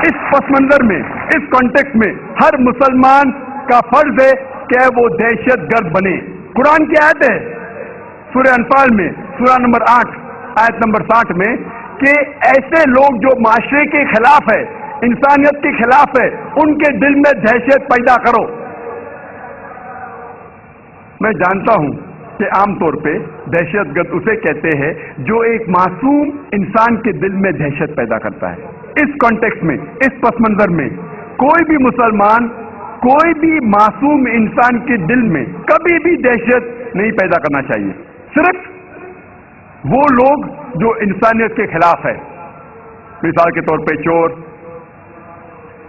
اس پس منظر میں, اس کانٹیکسٹ میں ہر مسلمان کا فرض ہے کہ وہ دہشت گرد بنے. قرآن کی آیت ہے سورہ انفال میں, سورہ نمبر 8 آیت نمبر 60 میں, کہ ایسے لوگ جو معاشرے کے خلاف ہے, انسانیت کے خلاف ہے, ان کے دل میں دہشت پیدا کرو. میں جانتا ہوں کہ عام طور پہ دہشت گرد اسے کہتے ہیں جو ایک معصوم انسان کے دل میں دہشت پیدا کرتا ہے. اس کانٹیکسٹ میں, اس پس منظر میں کوئی بھی مسلمان کوئی بھی معصوم انسان کے دل میں کبھی بھی دہشت نہیں پیدا کرنا چاہیے. صرف وہ لوگ جو انسانیت کے خلاف ہے, مثال کے طور پہ چور,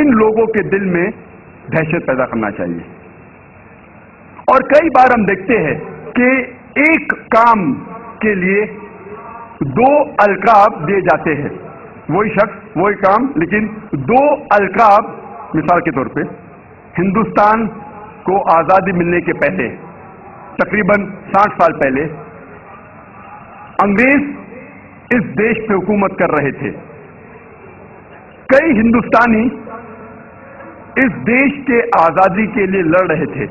ان لوگوں کے دل میں دہشت پیدا کرنا چاہیے. اور کئی بار ہم دیکھتے ہیں کہ ایک کام کے لیے دو القاب دیے جاتے ہیں. وہی شخص وہی کام, لیکن دو القاب. مثال کے طور پہ ہندوستان کو آزادی ملنے کے پہلے تقریباً 60 سال پہلے انگریز اس دیش پہ حکومت کر رہے تھے. کئی ہندوستانی اس دیش کے آزادی کے لیے لڑ رہے تھے.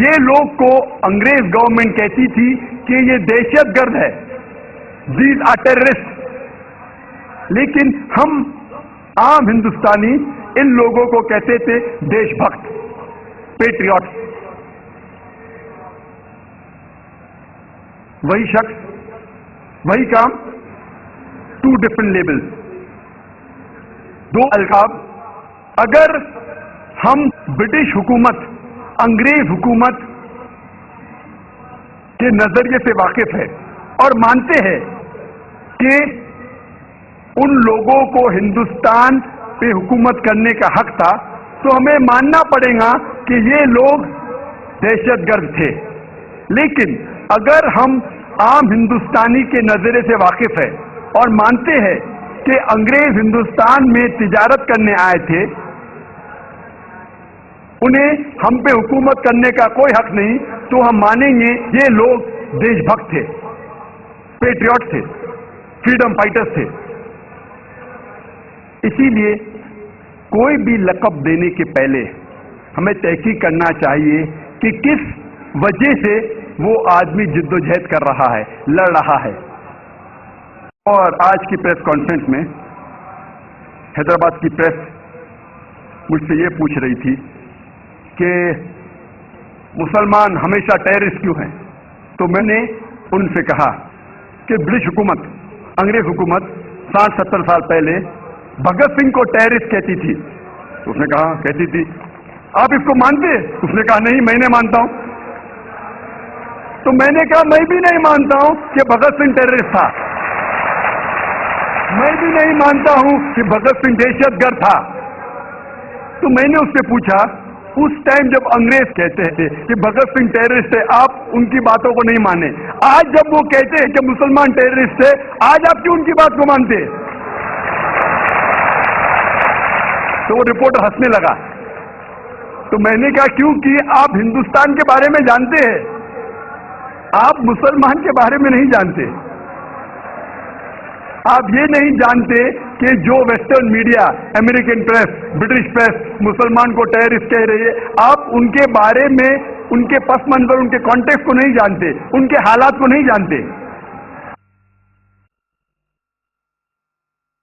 یہ لوگ کو انگریز گورنمنٹ کہتی تھی کہ یہ دہشت گرد ہے, دیز آر ٹیررسٹ. لیکن ہم عام ہندوستانی ان لوگوں کو کہتے تھے دیش بھکت, پیٹریوٹ. وہی شخص وہی کام, ٹو ڈفرنٹ لیبل, دو القاب. اگر ہم برٹش حکومت, انگریز حکومت کے نظریے سے واقف ہے اور مانتے ہیں کہ ان لوگوں کو ہندوستان پہ حکومت کرنے کا حق تھا, تو ہمیں ماننا پڑے گا کہ یہ لوگ دہشت گرد تھے. لیکن اگر ہم عام ہندوستانی کے نظریے سے واقف ہے اور مانتے ہیں کہ انگریز ہندوستان میں تجارت کرنے آئے تھے, انہیں ہم پہ حکومت کرنے کا کوئی حق نہیں, تو ہم مانیں گے یہ لوگ دیش بھکت تھے, پیٹریوٹ تھے, فریڈم فائٹرز تھے. اسی لیے کوئی بھی لقب دینے کے پہلے ہمیں تحقیق کرنا چاہیے کہ کس وجہ سے وہ آدمی جد و جہد کر رہا ہے, لڑ رہا ہے. اور آج کی پریس کانفرنس میں حیدرآباد کی پریس مجھ سے یہ پوچھ رہی تھی کہ مسلمان ہمیشہ ٹیررسٹ کیوں ہیں. تو میں نے ان سے کہا کہ برٹش حکومت, انگریز حکومت 60-70 سال پہلے بھگت سنگھ کو ٹیررسٹ کہتی تھی, تو اس نے کہا کہتی تھی آپ اس کو مانتے؟ اس نے کہا نہیں، میں نہیں مانتا ہوں. تو میں نے کہا میں بھی نہیں مانتا ہوں کہ بھگت سنگھ ٹیررسٹ تھا، میں بھی نہیں مانتا ہوں کہ بھگت سنگھ دہشت گرد تھا. تو میں نے اس سے پوچھا اس ٹائم جب انگریز کہتے تھے کہ بھگت سنگھ ٹیررسٹ ہے، آپ ان کی باتوں کو نہیں مانے، آج جب وہ کہتے ہیں کہ مسلمان ٹیررسٹ ہے، آج آپ کیوں ان کی بات کو مانتے؟ تو وہ رپورٹر ہنسنے لگا. تو میں نے کہا کیونکہ آپ ہندوستان کے بارے میں جانتے ہیں، آپ مسلمان کے بارے میں نہیں جانتے. آپ یہ نہیں جانتے کہ جو western media, American press, British press مسلمان کو ٹیررسٹ کہہ رہی ہے، آپ ان کے بارے میں ان کے پس منظر، ان کے کانٹیکٹ کو نہیں جانتے، ان کے حالات کو نہیں جانتے.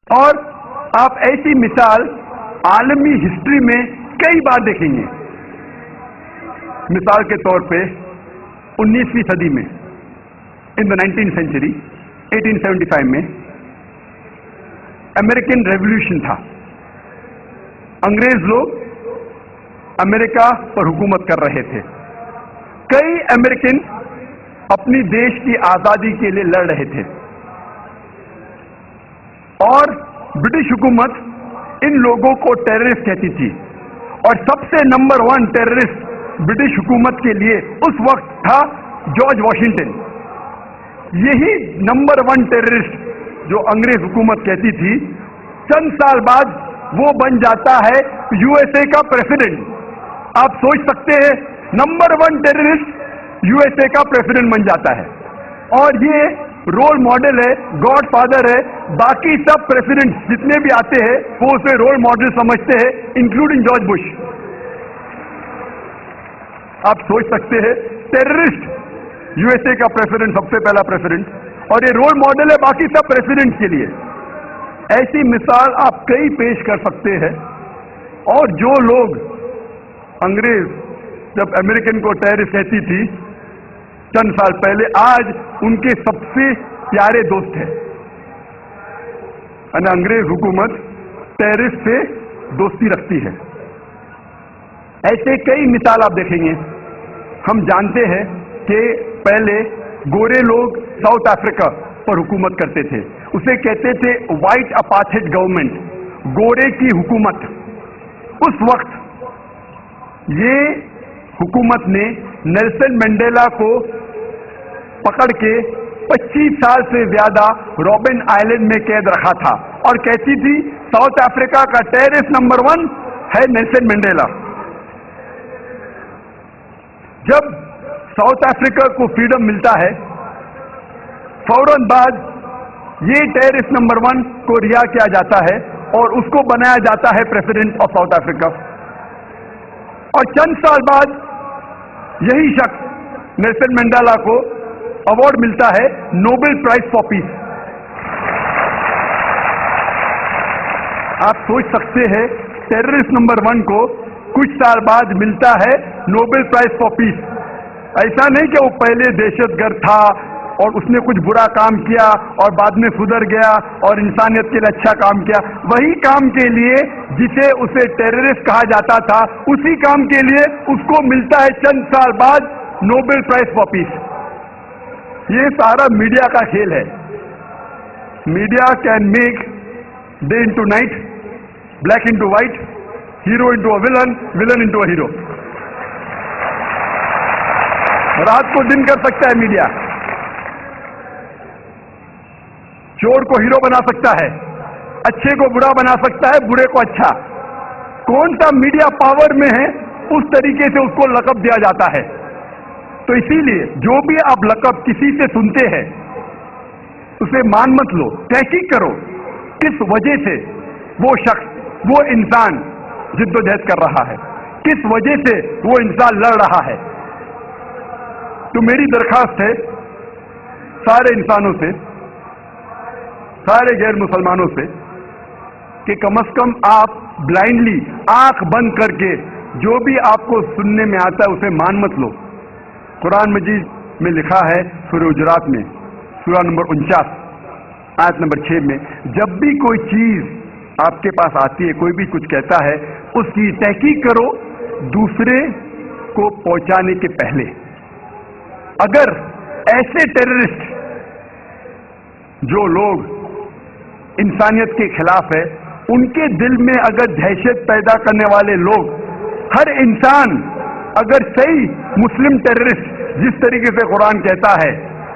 اور آپ ایسی مثال عالمی ہسٹری میں کئی بار دیکھیں گے. مثال کے طور پہ 19ویں صدی میں، ان دا 19th century 1875 میں امریکن ریولیوشن تھا. انگریز لوگ امریکہ پر حکومت کر رہے تھے. کئی امریکن اپنی دیش کی آزادی کے لیے لڑ رہے تھے، اور برٹش حکومت ان لوگوں کو ٹیررسٹ کہتی تھی. اور سب سے نمبر 1 ٹیررسٹ برٹش حکومت کے لیے اس وقت تھا جارج واشنگٹن. یہی نمبر 1 ٹیررسٹ جو انگریز حکومت کہتی تھی، چند سال بعد وہ بن جاتا ہے USA کا پریزیڈنٹ. آپ سوچ سکتے ہیں نمبر 1 ٹیررسٹ USA کا پریزیڈنٹ بن جاتا ہے. اور یہ رول ماڈل ہے، گاڈ فادر ہے. باقی سب پریزیڈنٹ جتنے بھی آتے ہیں وہ اسے رول ماڈل سمجھتے ہیں، انکلوڈنگ جارج بش. آپ سوچ سکتے ہیں ٹیررسٹ USA کا پریزیڈنٹ، سب سے پہلا پریزیڈنٹ، اور یہ رول ماڈل ہے باقی سب پریزیڈنٹ کے لیے. ایسی مثال آپ کئی پیش کر سکتے ہیں. اور جو لوگ انگریز جب امریکن کو ٹیررسٹ کہتی تھی چند سال پہلے، آج ان کے سب سے پیارے دوست ہیں. یعنی انگریز حکومت ٹیررسٹ سے دوستی رکھتی ہے. ایسے کئی مثال آپ دیکھیں گے. ہم جانتے ہیں کہ پہلے گورے لوگ ساؤتھ افریقہ پر حکومت کرتے تھے. اسے کہتے تھے وائٹ اپارتھائڈ گورنمنٹ، گورے کی حکومت. اس وقت یہ حکومت نے نیلسن منڈیلا کو پکڑ کے 25 سال سے زیادہ رابن آئلینڈ میں قید رکھا تھا، اور کہتی تھی ساؤتھ افریقہ کا ٹیررسٹ نمبر 1 ہے نیلسن منڈیلا. جب ساؤتھ افریقہ کو فریڈم ملتا ہے، فوراً بعد یہ ٹیررسٹ نمبر 1 کو رہا کیا جاتا ہے اور اس کو بنایا جاتا ہے پریزیڈنٹ آف ساؤتھ افریقہ. اور چند سال بعد یہی شخص نیلسن منڈیلا کو ایوارڈ ملتا ہے نوبل پرائز فار پیس. آپ سوچ سکتے ہیں ٹیررسٹ نمبر 1 کو کچھ سال بعد ملتا ہے نوبل پرائز فار پیس. ایسا نہیں کہ وہ پہلے دہشت گرد تھا اور اس نے کچھ برا کام کیا اور بعد میں سدھر گیا اور انسانیت کے لیے اچھا کام کیا. وہی کام کے لیے جسے اسے ٹیررسٹ کہا جاتا تھا، اسی کام کے لیے اس کو ملتا ہے چند سال بعد نوبل پرائز فار پیس. یہ سارا میڈیا کا کھیل ہے. Media can make day into night, black into white, hero into a villain, villain into a hero. رات کو دن کر سکتا ہے میڈیا. چور کو ہیرو بنا سکتا ہے، اچھے کو برا بنا سکتا ہے، برے کو اچھا. کون سا میڈیا پاور میں ہے اس طریقے سے اس کو لقب دیا جاتا ہے. تو اسی لیے جو بھی آپ لقب کسی سے سنتے ہیں اسے مان مت لو، تحقیق کرو کس وجہ سے وہ شخص، وہ انسان جد و جہد کر رہا ہے، کس وجہ سے وہ انسان لڑ رہا ہے. تو میری درخواست ہے سارے انسانوں سے، سارے غیر مسلمانوں سے، کہ کم از کم آپ بلائنڈلی آنکھ بند کر کے جو بھی آپ کو سننے میں آتا ہے اسے مان مت لو. قرآن مجید میں لکھا ہے سورہ حجرات میں، سورہ نمبر 49 آیت نمبر 6 میں، جب بھی کوئی چیز آپ کے پاس آتی ہے, کوئی بھی کچھ کہتا ہے, اس کی تحقیق کرو دوسرے کو پہنچانے کے پہلے. اگر ایسے ٹیررسٹ جو لوگ انسانیت کے خلاف ہے, ان کے دل میں اگر دہشت پیدا کرنے والے لوگ, ہر انسان اگر صحیح مسلم ٹیررسٹ, جس طریقے سے قرآن کہتا ہے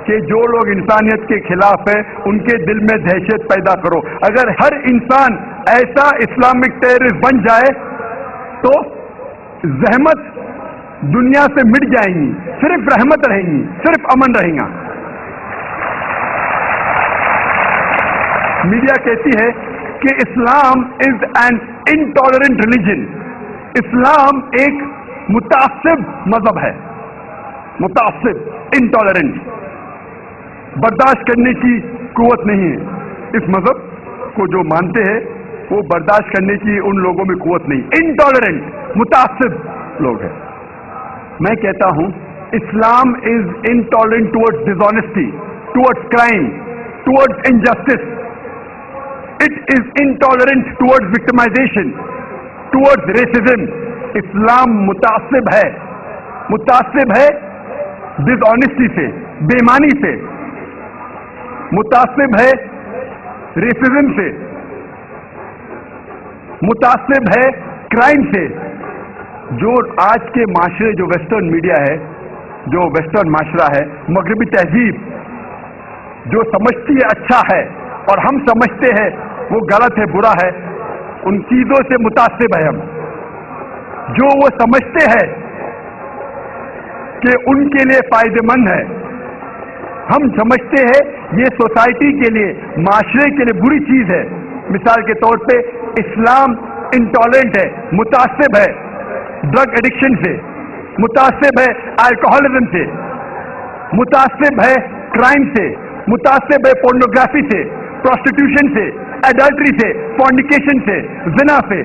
کہ جو لوگ انسانیت کے خلاف ہیں ان کے دل میں دہشت پیدا کرو, اگر ہر انسان ایسا اسلامک ٹیررسٹ بن جائے تو زحمت دنیا سے مٹ جائیں گی, صرف رحمت رہیں گی, صرف امن رہیں گا. میڈیا کہتی ہے کہ اسلام از این انٹالرنٹ ریلیجن. اسلام ایک متعصب مذہب ہے, متعصب, انٹالرنٹ, برداشت کرنے کی قوت نہیں ہے. اس مذہب کو جو مانتے ہیں وہ برداشت کرنے کی ان لوگوں میں قوت نہیں, انٹالرنٹ, متعصب لوگ ہیں. میں کہتا ہوں Islam is intolerant towards dishonesty, towards crime, towards injustice. It is intolerant towards victimization, towards racism. اسلام متعصب ہے, متعصب ہے ڈسآنیسٹی سے, بےایمانی سے, متعصب ہے ریسزم سے, متعصب ہے کرائم سے. جو آج کے معاشرے, جو ویسٹرن میڈیا ہے, جو ویسٹرن معاشرہ ہے, مغربی تہذیب جو سمجھتی ہے اچھا ہے اور ہم سمجھتے ہیں وہ غلط ہے, برا ہے, ان چیزوں سے متاثر ہے ہم. جو وہ سمجھتے ہیں کہ ان کے لیے فائدہ مند ہے, ہم سمجھتے ہیں یہ سوسائٹی کے لیے, معاشرے کے لیے بری چیز ہے. مثال کے طور پہ اسلام انٹالرنٹ ہے, متعصب ہے ڈرگ ایڈکشن سے, متعصب ہے الکوہولزم سے, متعصب ہے کرائم سے, متعصب ہے پورنوگرافی سے, پروسٹیٹیوشن سے, ایڈلٹری سے, فورنیکیشن سے, زنا سے.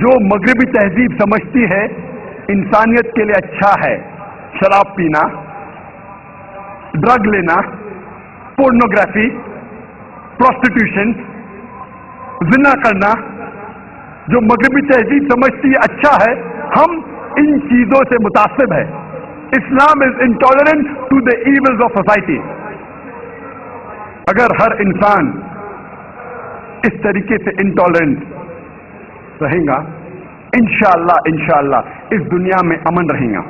جو مغربی تہذیب سمجھتی ہے انسانیت کے لیے اچھا ہے شراب پینا, ڈرگ لینا, پورنوگرافی, پروسٹیٹیوشن, زنا کرنا, جو مغربی تہذیب سمجھتی ہے اچھا ہے, ہم ان چیزوں سے متاثر ہے. Islam is intolerant to the evils of society. اگر ہر انسان اس طریقے سے انٹالرنٹ رہے گا, انشاءاللہ اس دنیا میں امن رہے گا.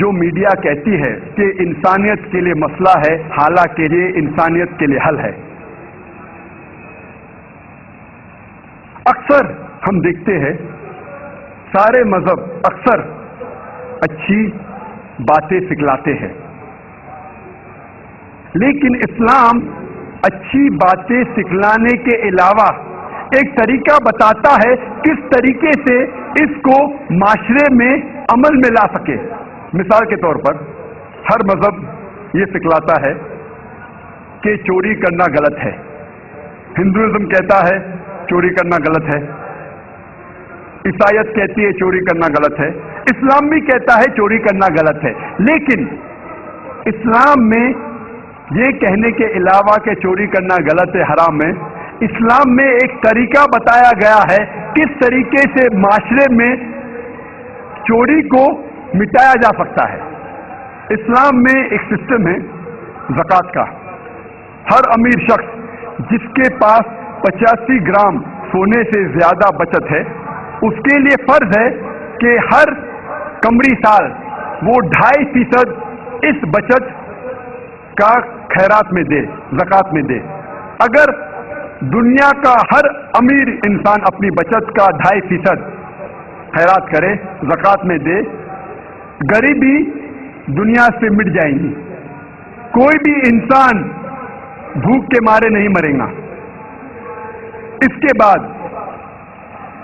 جو میڈیا کہتی ہے کہ انسانیت کے لیے مسئلہ ہے, حالانکہ یہ انسانیت کے لیے حل ہے. اکثر ہم دیکھتے ہیں سارے مذہب اکثر اچھی باتیں سکھلاتے ہیں, لیکن اسلام اچھی باتیں سکھلانے کے علاوہ ایک طریقہ بتاتا ہے کس طریقے سے اس کو معاشرے میں عمل میں لا سکے. مثال کے طور پر ہر مذہب یہ سکھلاتا ہے کہ چوری کرنا غلط ہے. ہندوازم کہتا ہے چوری کرنا غلط ہے, عیسائیت کہتی ہے چوری کرنا غلط ہے, اسلام بھی کہتا ہے چوری کرنا غلط ہے. لیکن اسلام میں یہ کہنے کے علاوہ کہ چوری کرنا غلط ہے, حرام ہے, اسلام میں ایک طریقہ بتایا گیا ہے کس طریقے سے معاشرے میں چوری کو مٹایا جا سکتا ہے. اسلام میں ایک سسٹم ہے زکوٰۃ کا. ہر امیر شخص جس کے پاس 85 گرام سونے سے زیادہ بچت ہے, اس کے لیے فرض ہے کہ ہر قمری سال وہ 2.5% اس بچت کا خیرات میں دے, زکوٰۃ میں دے. اگر دنیا کا ہر امیر انسان اپنی بچت کا 2.5% خیرات کرے, زکوٰۃ میں دے, غریبی دنیا سے مٹ جائیں گی. کوئی بھی انسان بھوک کے مارے نہیں مرے گا. اس کے بعد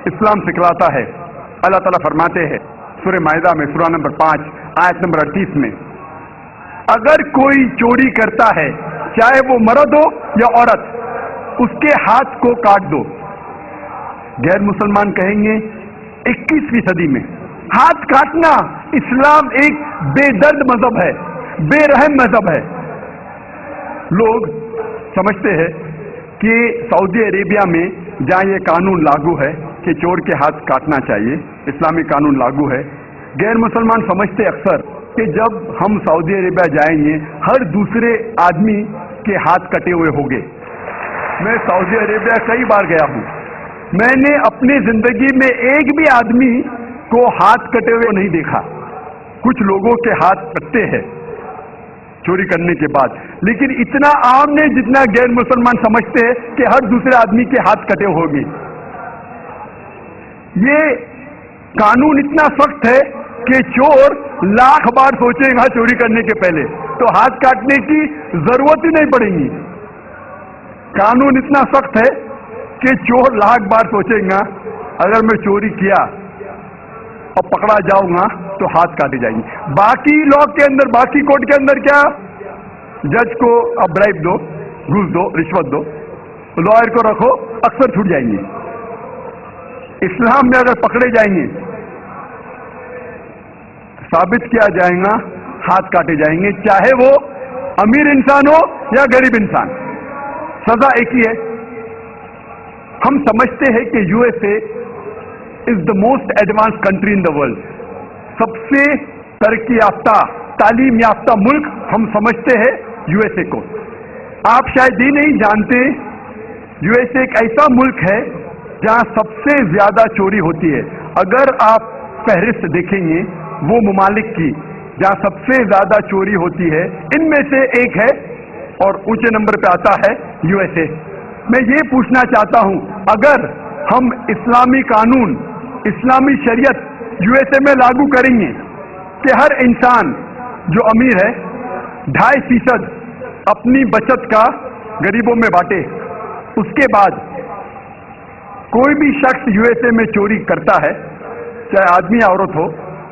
اسلام سکھلاتا ہے, اللہ تعالیٰ فرماتے ہیں سورہ مائدہ میں, سورہ نمبر 5 آیت نمبر 38 میں, اگر کوئی چوری کرتا ہے چاہے وہ مرد ہو یا عورت, اس کے ہاتھ کو کاٹ دو. غیر مسلمان کہیں گے 21ویں صدی میں ہاتھ کاٹنا, اسلام ایک بے درد مذہب ہے, بے رحم مذہب ہے. لوگ سمجھتے ہیں کہ سعودی عربیہ میں جہاں یہ قانون لاگو ہے کہ چور کے ہاتھ کاٹنا چاہیے، اسلامی قانون لاگو ہے، غیر مسلمان سمجھتے اکثر کہ جب ہم سعودی عربیہ جائیں گے ہر دوسرے آدمی کے ہاتھ کٹے ہوئے ہوں گے۔ میں سعودی عربیہ کئی بار گیا ہوں، میں نے اپنی زندگی میں ایک بھی آدمی کو ہاتھ کٹے ہوئے نہیں دیکھا۔ کچھ لوگوں کے ہاتھ کٹتے ہیں چوری کرنے کے بعد، لیکن اتنا عام نہیں جتنا غیر مسلمان سمجھتے ہیں کہ ہر دوسرے آدمی کے ہاتھ کٹے ہوں گے۔ یہ قانون اتنا سخت ہے کہ چور لاکھ بار سوچے گا چوری کرنے کے پہلے تو ہاتھ کاٹنے کی ضرورت ہی نہیں پڑے گی۔ قانون اتنا سخت ہے کہ چور لاکھ بار سوچے گا اگر میں چوری کیا اور پکڑا جاؤں گا تو ہاتھ کاٹے جائیں گے۔ باقی لا کے اندر، باقی کوڈ کے اندر کیا، جج کو اب برائب دو، گھوس دو، رشوت دو، لائر کو رکھو، اکثر چھوٹ جائیں گے۔ اسلام میں اگر پکڑے جائیں گے، ثابت کیا جائے گا، ہاتھ کاٹے جائیں گے، چاہے وہ امیر انسان ہو یا غریب انسان، سزا ایک ہی ہے۔ ہم سمجھتے ہیں کہ U S A is the most advance country in the world, سب سے ترقی یافتہ، تعلیم یافتہ ملک ہم سمجھتے ہیں یو ایس اے کو۔ آپ شاید یہ نہیں جانتے یو ایس اے ایک ایسا ملک ہے جہاں سب سے زیادہ چوری ہوتی ہے۔ اگر آپ فہرست دیکھیں گے وہ ممالک کی جہاں سب سے زیادہ چوری ہوتی ہے، ان میں سے ایک ہے اور اونچے نمبر پہ آتا ہے یو ایس اے۔ میں یہ پوچھنا چاہتا ہوں، اگر ہم اسلامی قانون، اسلامی شریعت یو ایس اے میں لاگو کریں گے کہ ہر انسان جو امیر ہے 2.5% اپنی بچت کا غریبوں میں بانٹے، اس کے بعد کوئی بھی شخص یو ایس اے میں چوری کرتا ہے، چاہے آدمی یا عورت ہو،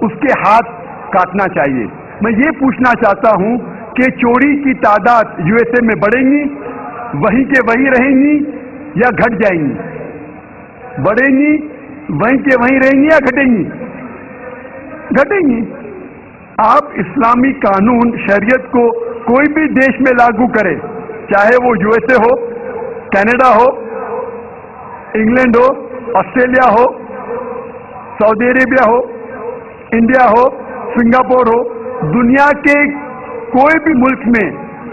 اس کے ہاتھ کاٹنا چاہیے۔ میں یہ پوچھنا چاہتا ہوں کہ چوری کی تعداد یو ایس اے میں بڑھیں گی، وہیں کے وہیں رہیں گی یا گھٹ جائیں گی؟ بڑھیں گی، وہیں کے وہیں رہیں گی یا گھٹیں گی؟ گھٹیں گی۔ آپ اسلامی قانون شریعت کو کوئی بھی دیش میں لاگو کرے، چاہے وہ یو ایس اے ہو، کینیڈا ہو، انگلینڈ ہو، آسٹریلیا ہو، سعودی عربیہ ہو، انڈیا ہو، سنگاپور ہو، دنیا کے کوئی بھی ملک میں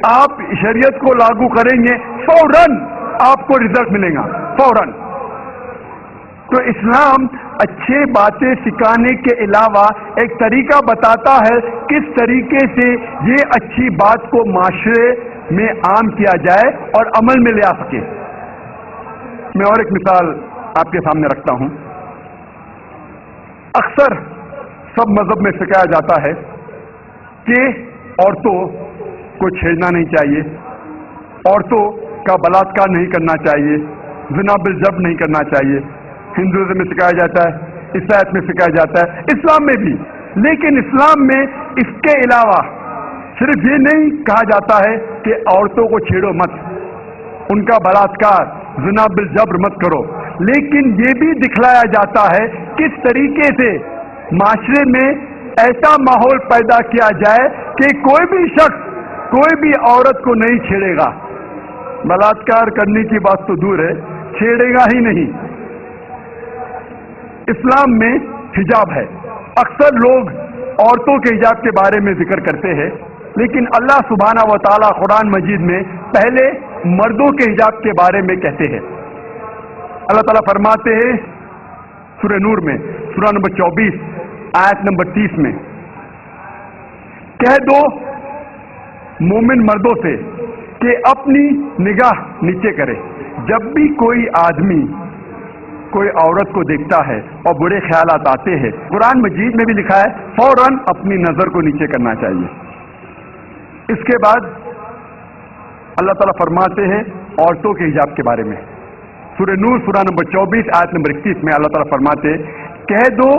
آپ شریعت کو لاگو کریں گے فوراً آپ کو رزلٹ ملے گا، فوراً۔ تو اسلام اچھے باتیں سکھانے کے علاوہ ایک طریقہ بتاتا ہے کس طریقے سے یہ اچھی بات کو معاشرے میں عام کیا جائے اور عمل میں لے آ سکے۔ میں اور ایک مثال آپ کے سامنے رکھتا ہوں۔ اکثر سب مذہب میں سکھایا جاتا ہے کہ عورتوں کو چھیڑنا نہیں چاہیے، عورتوں کا بلاತ್ಕಾರ نہیں کرنا چاہیے، زنا بالجبر نہیں کرنا چاہیے۔ ہندوازم میں سکھایا جاتا ہے، عیسائیت میں سکھایا جاتا ہے، اسلام میں بھی۔ لیکن اسلام میں اس کے علاوہ صرف یہ نہیں کہا جاتا ہے کہ عورتوں کو چھیڑو مت، ان کا بلاತ್ಕಾರ، زنا بالجبر مت کرو، لیکن یہ بھی دکھلایا جاتا ہے کس طریقے سے معاشرے میں ایسا ماحول پیدا کیا جائے کہ کوئی بھی شخص کوئی بھی عورت کو نہیں چھیڑے گا۔ بلاತ್ಕಾರ کرنے کی بات تو دور ہے، چھیڑے گا ہی نہیں۔ اسلام میں حجاب ہے۔ اکثر لوگ عورتوں کے حجاب کے بارے میں ذکر کرتے ہیں، لیکن اللہ سبحانہ و تعالیٰ قرآن مجید میں پہلے مردوں کے حجاب کے بارے میں کہتے ہیں۔ اللہ تعالیٰ فرماتے ہیں سورہ نور میں، سورہ نمبر 24 آیت نمبر 30 میں، کہہ دو مومن مردوں سے کہ اپنی نگاہ نیچے کرے۔ جب بھی کوئی آدمی کوئی عورت کو دیکھتا ہے اور برے خیالات آتے ہیں، قرآن مجید میں بھی لکھا ہے فوراً اپنی نظر کو نیچے کرنا چاہیے۔ اس کے بعد اللہ تعالیٰ فرماتے ہیں عورتوں کے حجاب کے بارے میں، سورہ نور سورہ نمبر 24 آیت نمبر 31 میں اللہ تعالیٰ فرماتے ہیں کہہ دو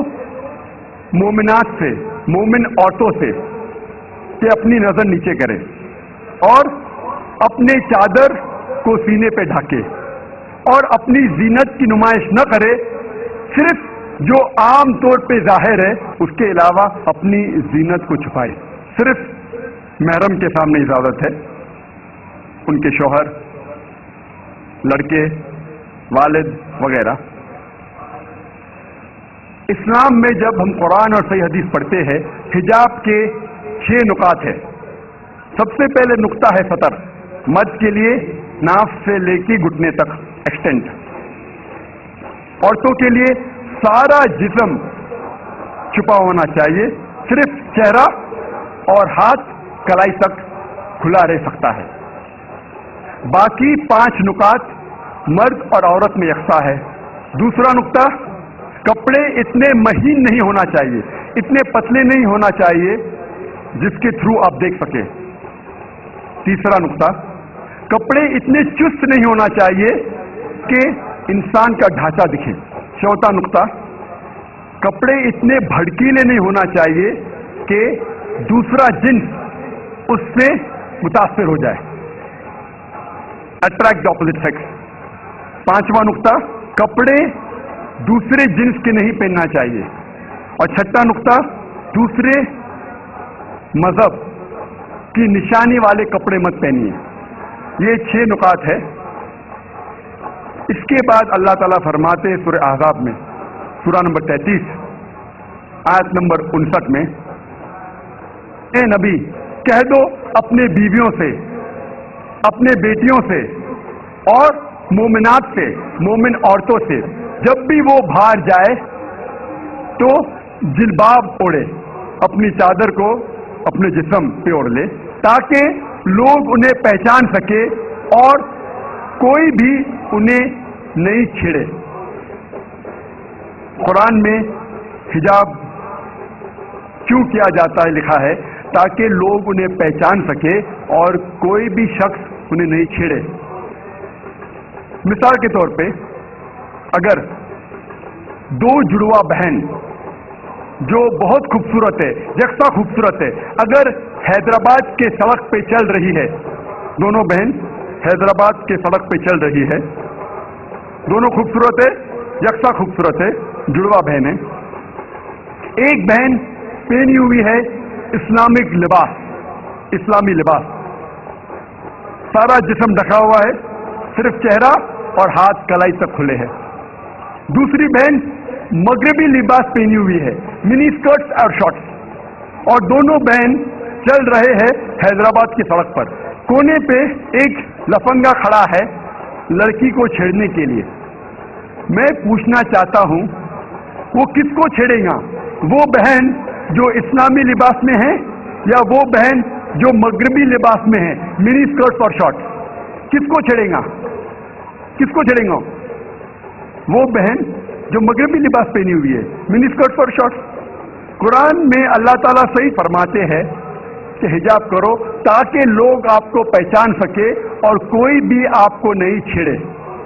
مومنات سے، مومن عورتوں سے کہ اپنی نظر نیچے کرے اور اپنے چادر کو سینے پہ ڈھکے اور اپنی زینت کی نمائش نہ کرے، صرف جو عام طور پہ ظاہر ہے اس کے علاوہ اپنی زینت کو چھپائے۔ صرف محرم کے سامنے اجازت ہے، ان کے شوہر لڑکے، والد وغیرہ. اسلام میں جب ہم قرآن اور صحیح حدیث پڑھتے ہیں، حجاب کے 6 نکات ہیں. سب سے پہلے نقطہ ہے سطر، مرد کے لیے ناف سے لے کے گھٹنے تک ایکسٹینٹ. عورتوں کے لیے سارا جسم چھپا ہونا چاہیے، صرف چہرہ اور ہاتھ کلائی تک کھلا رہ سکتا ہے. باقی 5 نکات مرد اور عورت میں یکساں ہے. دوسرا نقطہ، کپڑے اتنے مہین نہیں ہونا چاہیے، اتنے پتلے نہیں ہونا چاہیے جس کے تھرو آپ دیکھ سکیں. تیسرا نقطہ، کپڑے اتنے چست نہیں ہونا چاہیے کہ انسان کا ڈھانچہ دکھے. چوتھا نقطہ، کپڑے اتنے بھڑکیلے نہیں ہونا چاہیے کہ دوسرا جنس اس سے متاثر ہو جائے، اٹریکٹ دی اپوزٹ سیکس. پانچواں نقطہ، کپڑے دوسرے جنس کے نہیں پہننا چاہیے. اور چھٹا نقطہ، دوسرے مذہب کی نشانی والے کپڑے مت پہنیے. یہ 6 نکات ہے. اس کے بعد اللہ تعالیٰ فرماتے ہیں سورہ احزاب میں، سورہ نمبر 33 آیت نمبر 59 میں، اے نبی کہہ دو اپنے بیویوں سے، اپنے بیٹیوں سے اور مومنات سے، مومن عورتوں سے، جب بھی وہ باہر جائے تو جلباب اوڑھے، اپنی چادر کو اپنے جسم پہ اوڑھ لے تاکہ لوگ انہیں پہچان سکے اور کوئی بھی انہیں نہیں چھیڑے. قرآن میں حجاب کیوں کیا جاتا ہے لکھا ہے تاکہ لوگ انہیں پہچان سکے اور کوئی بھی شخص انہیں نہیں چھیڑے. مثال کے طور پہ اگر 2 جڑواں بہن جو بہت خوبصورت ہے، یکساں خوبصورت ہے، اگر حیدرآباد کے سڑک پہ چل رہی ہے، دونوں بہن حیدرآباد کے سڑک پہ چل رہی ہے، دونوں خوبصورت ہے، یکساں خوبصورت ہے، جڑواں بہن ہے. ایک بہن پہنی ہوئی ہے اسلامک لباس، اسلامی لباس، سارا جسم ڈھکا ہوا ہے، صرف چہرہ اور ہاتھ کلائی تک کھلے ہیں. دوسری بہن مغربی لباس پہنی ہوئی ہے، منی اسکرٹس اور شارٹس، اور دونوں بہن چل رہے ہیں حیدرآباد کی سڑک پر. کونے پہ ایک لفنگا کھڑا ہے لڑکی کو چھیڑنے کے لیے. میں پوچھنا چاہتا ہوں وہ کس کو چھیڑے گا؟ وہ بہن جو اسلامی لباس میں ہے یا وہ بہن جو مغربی لباس میں ہے، منی اسکرٹس اور شارٹس؟ کس کو چھیڑے گا؟ کس کو چھیڑیں گا؟ وہ بہن جو مغربی لباس پہنی ہوئی ہے، منی اسکرٹس اور شارٹس. قرآن میں اللہ تعالیٰ صحیح فرماتے ہیں کہ حجاب کرو تاکہ لوگ آپ کو پہچان سکے اور کوئی بھی آپ کو نہیں چھیڑے.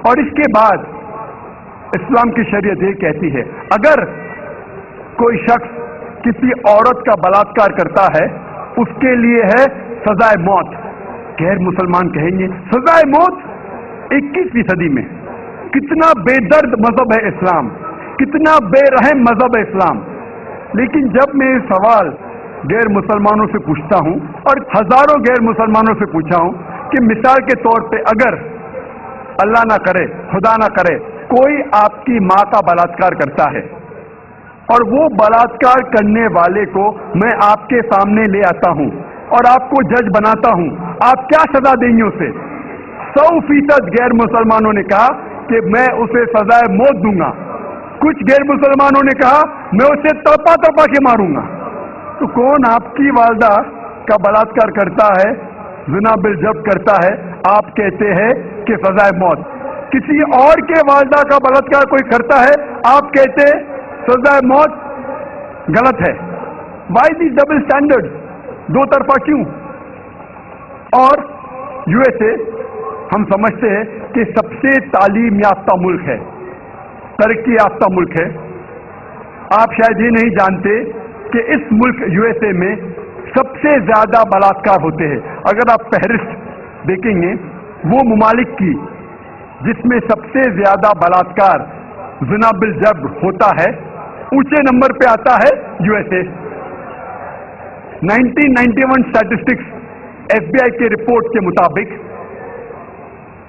اور اس کے بعد اسلام کی شریعت یہ کہتی ہے اگر کوئی شخص کسی عورت کا بلاತ್ಕಾರ کرتا ہے اس کے لیے ہے سزائے موت. غیر مسلمان کہیں گے سزائے موت 21ویں صدی میں. کتنا بے درد مذہب ہے اسلام، کتنا بے رحم مذہب ہے اسلام. لیکن جب میں یہ سوال غیر مسلمانوں سے پوچھتا ہوں اور ہزاروں غیر مسلمانوں سے پوچھا ہوں کہ مثال کے طور پہ اگر اللہ نہ کرے، خدا نہ کرے، کوئی آپ کی ماں کا بلاತ್ಕಾರ کرتا ہے اور وہ بلاತ್ಕಾರ کرنے والے کو میں آپ کے سامنے لے آتا ہوں اور آپ کو جج بناتا ہوں، آپ کیا سزا دیں گے اسے؟ 100% غیر مسلمانوں نے کہا کہ میں اسے سزائے موت دوں گا. کچھ غیر مسلمانوں نے کہا میں اسے تڑپا تڑپا کے ماروں گا. تو کون آپ کی والدہ کا بلاತ್ಕಾರ کرتا ہے، زنا بالجبر کرتا ہے، آپ کہتے ہیں کہ سزائے موت. کسی اور کے والدہ کا بلاತ್ಕಾರ کوئی کرتا ہے، آپ کہتے ہیں سزائے موت. غلط ہے. وائی دی ڈبل اسٹینڈرڈ؟ دو طرفہ کیوں؟ اور یو ایس اے ہم سمجھتے ہیں کہ سب سے تعلیم یافتہ ملک ہے، ترقی یافتہ ملک ہے. آپ شاید یہ نہیں جانتے کہ اس ملک یو ایس اے میں سب سے زیادہ بلاತ್ಕಾರ ہوتے ہیں. اگر آپ فہرست دیکھیں گے وہ ممالک کی جس میں سب سے زیادہ بلاತ್ಕಾರ زنا بالجبر ہوتا ہے، اونچے نمبر پہ آتا ہے U S A. 1991 statistics F B I کے رپورٹ کے مطابق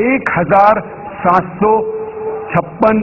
1756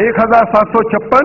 1756,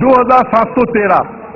2713।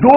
2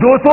200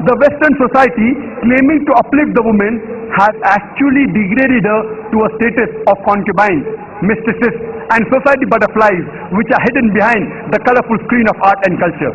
The Western society claiming to uplift the woman has actually degraded her to a status of concubine, mistresses and society butterflies which are hidden behind the colorful screen of art and culture.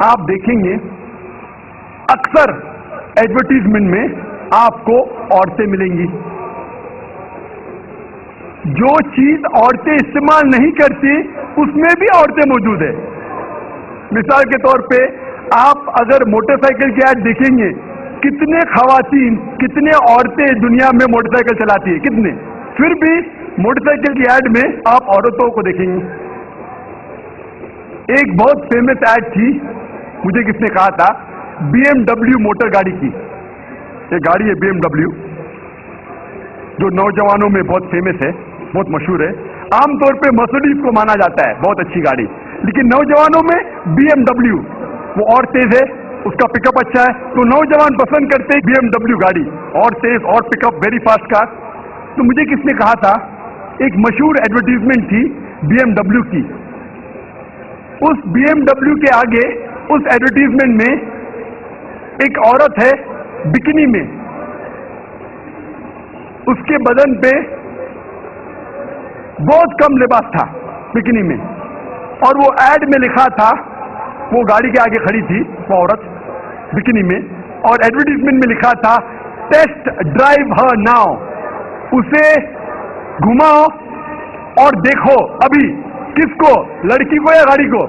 آپ دیکھیں گے اکثر advertisement میں آپ کو عورتیں ملیں گی. جو چیز عورتیں استعمال نہیں کرتی اس میں بھی عورتیں موجود ہیں. مثال کے طور پہ آپ اگر موٹر سائیکل کی ایڈ دیکھیں گے, کتنے خواتین کتنے عورتیں دنیا میں موٹر سائیکل چلاتی ہیں, کتنے, پھر بھی موٹر سائیکل کی ایڈ میں آپ عورتوں کو دیکھیں گے. ایک بہت فیمس ایڈ تھی, مجھے کس نے کہا تھا, BMW موٹر گاڑی کی. یہ گاڑی ہے BMW جو نوجوانوں میں بہت فیمس ہے, بہت مشہور ہے. عام طور پہ مرسڈیز کو مانا جاتا ہے بہت اچھی گاڑی, لیکن نوجوانوں میں BMW وہ اور تیز ہے, اس کا پک اپ اچھا ہے, تو نوجوان پسند کرتے ہیں BMW گاڑی, اور تیز اور پک اپ, ویری فاسٹ کار. تو مجھے کس نے کہا تھا, ایک مشہور ایڈورٹیزمنٹ تھی BMW کی. اس BMW کے آگے اس ایڈورٹیزمنٹ میں ایک عورت ہے بکینی میں, اس کے بدن پہ بہت کم لباس تھا بکینی میں, اور وہ ایڈ میں لکھا تھا, وہ گاڑی کے آگے کھڑی تھی وہ عورت بکینی میں, اور ایڈورٹیزمنٹ میں لکھا تھا ٹیسٹ ڈرائیو ہر ناؤ, اسے گھماؤ اور دیکھو ابھی. کس کو, لڑکی کو یا گاڑی کو؟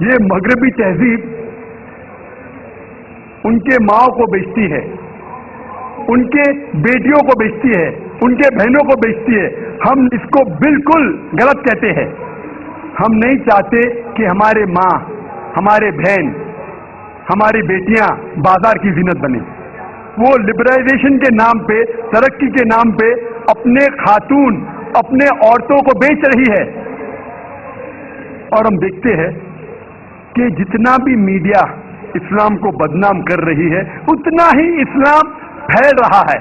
یہ مغربی تہذیب ان کے ماؤں کو بیچتی ہے, ان کے بیٹیوں کو بیچتی ہے, ان کے بہنوں کو بیچتی ہے. ہم اس کو بالکل غلط کہتے ہیں. ہم نہیں چاہتے کہ ہمارے ماں, ہمارے بہن, ہماری بیٹیاں بازار کی زینت بنیں. وہ لبرائزیشن کے نام پہ, ترقی کے نام پہ اپنے خاتون, اپنے عورتوں کو بیچ رہی ہے. اور ہم دیکھتے ہیں کہ جتنا بھی میڈیا اسلام کو بدنام کر رہی ہے اتنا ہی اسلام پھیل رہا ہے.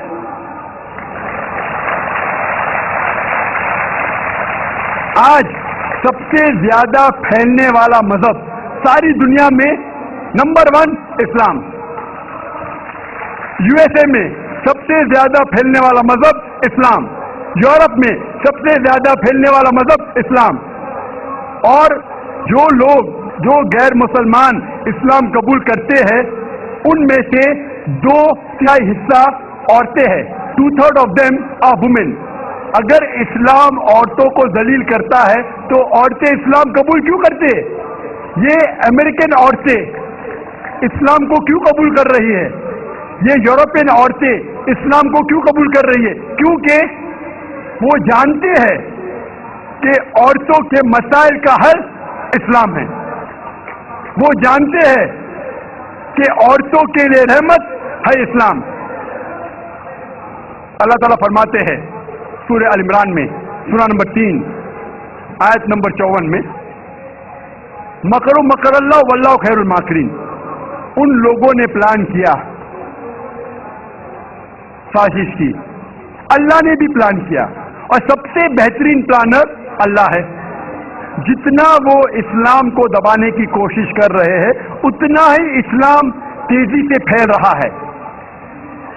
آج سب سے زیادہ پھیلنے والا مذہب ساری دنیا میں نمبر 1 اسلام. USA میں سب سے زیادہ پھیلنے والا مذہب اسلام, یورپ میں سب سے زیادہ پھیلنے والا مذہب اسلام. اور جو لوگ, جو غیر مسلمان اسلام قبول کرتے ہیں ان میں سے 2/3 حصہ عورتیں ہیں. 2/3 آف دیم آر وومن. اگر اسلام عورتوں کو ذلیل کرتا ہے تو عورتیں اسلام قبول کیوں کرتے ہیں؟ یہ امریکن عورتیں اسلام کو کیوں قبول کر رہی ہے؟ یہ یورپین عورتیں اسلام کو کیوں قبول کر رہی ہے؟ کیونکہ وہ جانتے ہیں کہ عورتوں کے مسائل کا حل اسلام ہے. وہ جانتے ہیں کہ عورتوں کے لیے رحمت ہے اسلام. اللہ تعالیٰ فرماتے ہیں سورہ ال عمران میں, سورہ نمبر 3 آیت نمبر 54 میں, مکر مکر اللہ واللہ خیر الماکرین. ان لوگوں نے پلان کیا, سازش کی, اللہ نے بھی پلان کیا, اور سب سے بہترین پلانر اللہ ہے. جتنا وہ اسلام کو دبانے کی کوشش کر رہے ہیں اتنا ہی اسلام تیزی سے پھیل رہا ہے.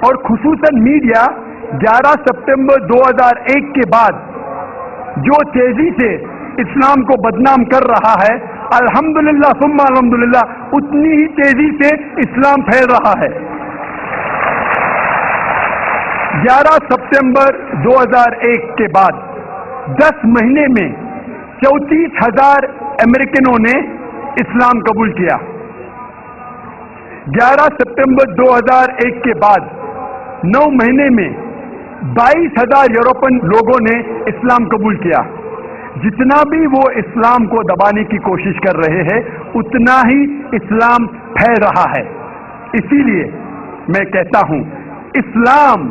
اور خصوصاً میڈیا 11 سپتمبر 2001 کے بعد جو تیزی سے اسلام کو بدنام کر رہا ہے, الحمدللہ ثم الحمدللہ اتنی ہی تیزی سے اسلام پھیل رہا ہے. 11 سپتمبر 2001 کے بعد 10 مہینے میں 34,000 امریکنوں نے اسلام قبول کیا. 11 سپتمبر 2001 کے بعد 9 مہینے میں 22,000 یورپین لوگوں نے اسلام قبول کیا. جتنا بھی وہ اسلام کو دبانے کی کوشش کر رہے ہیں اتنا ہی اسلام پھیل رہا ہے. اسی لیے میں کہتا ہوں اسلام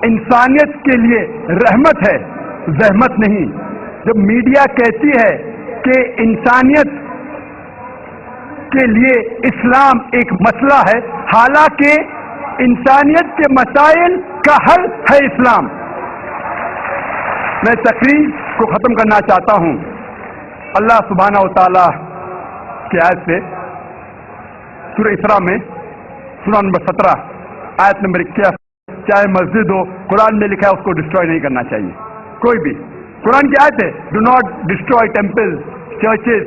انسانیت کے لیے رحمت ہے, زحمت نہیں. جب میڈیا کہتی ہے کہ انسانیت کے لیے اسلام ایک مسئلہ ہے, حالانکہ انسانیت کے مسائل کا حل ہے اسلام. میں تقریر کو ختم کرنا چاہتا ہوں. اللہ سبحانہ و تعالی کی آیت سے سورہ اسراء میں سورہ نمبر 17 آیت نمبر 21, چاہے مسجد ہو, قرآن میں لکھا ہے اس کو ڈسٹروائے نہیں کرنا چاہیے. کوئی بھی قرآن کی آیت ہے, do not destroy temple, churches,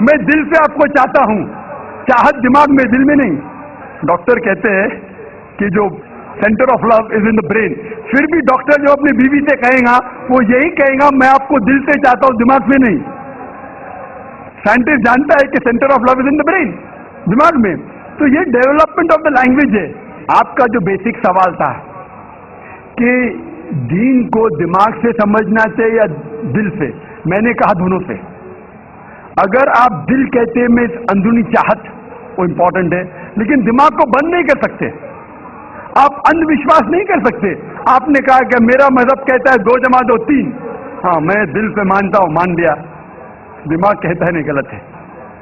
میں دل سے آپ کو چاہتا ہوں، چاہت دماغ میں دل میں نہیں. ڈاکٹر کہتے ہیں کہ جو centre of love is in the brain. پھر بھی ڈاکٹر جو اپنی بیوی سے کہے گا وہ یہی کہے گا میں آپ کو دل سے چاہتا ہوں، دماغ سے نہیں. سائنٹسٹ جانتا ہے کہ centre of love is in the brain, دماغ میں. تو یہ ڈیولپمنٹ آف دا لینگویج ہے. آپ کا جو بیسک سوال تھا کہ دین کو دماغ سے سمجھنا چاہیے یا دل سے، میں نے کہا دونوں سے. اگر آپ دل کہتے میں اندرونی چاہت وہ امپورٹنٹ ہے، لیکن دماغ کو بند نہیں کر سکتے. آپ اندھ وشواس نہیں کر سکتے. آپ نے کہا کہ میرا مذہب کہتا ہے 2 + 2 3، ہاں میں دل سے مانتا ہوں، مان لیا. دماغ کہتا ہے نہیں، غلط ہے.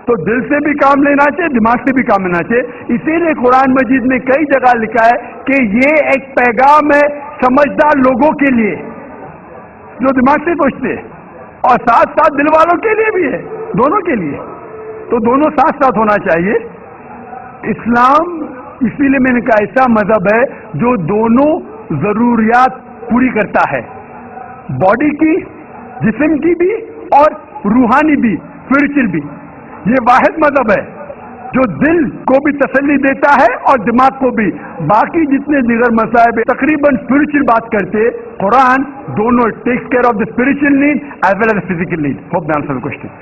تو دل سے بھی کام لینا چاہیے، دماغ سے بھی کام لینا چاہیے. اسی لیے قرآن مجید میں کئی جگہ لکھا ہے کہ یہ ایک پیغام ہے سمجھدار لوگوں کے لیے جو دماغ سے سوچتے ہیں، اور ساتھ ساتھ دل والوں کے لیے بھی ہے، دونوں کے لیے. تو دونوں ساتھ ساتھ ہونا چاہیے. اسلام اسی لیے میں نے کہا ایسا مذہب ہے جو دونوں ضروریات پوری کرتا ہے، باڈی کی، جسم کی بھی، اور روحانی بھی، اسپرچل بھی. یہ واحد مذہب ہے جو دل کو بھی تسلی دیتا ہے اور دماغ کو بھی. باقی جتنے دیگر مذاہب تقریباً اسپرچل بات کرتے، قرآن دونوں takes care of the spiritual need as well as physical need. Hope میں آنسر دی کوسچن.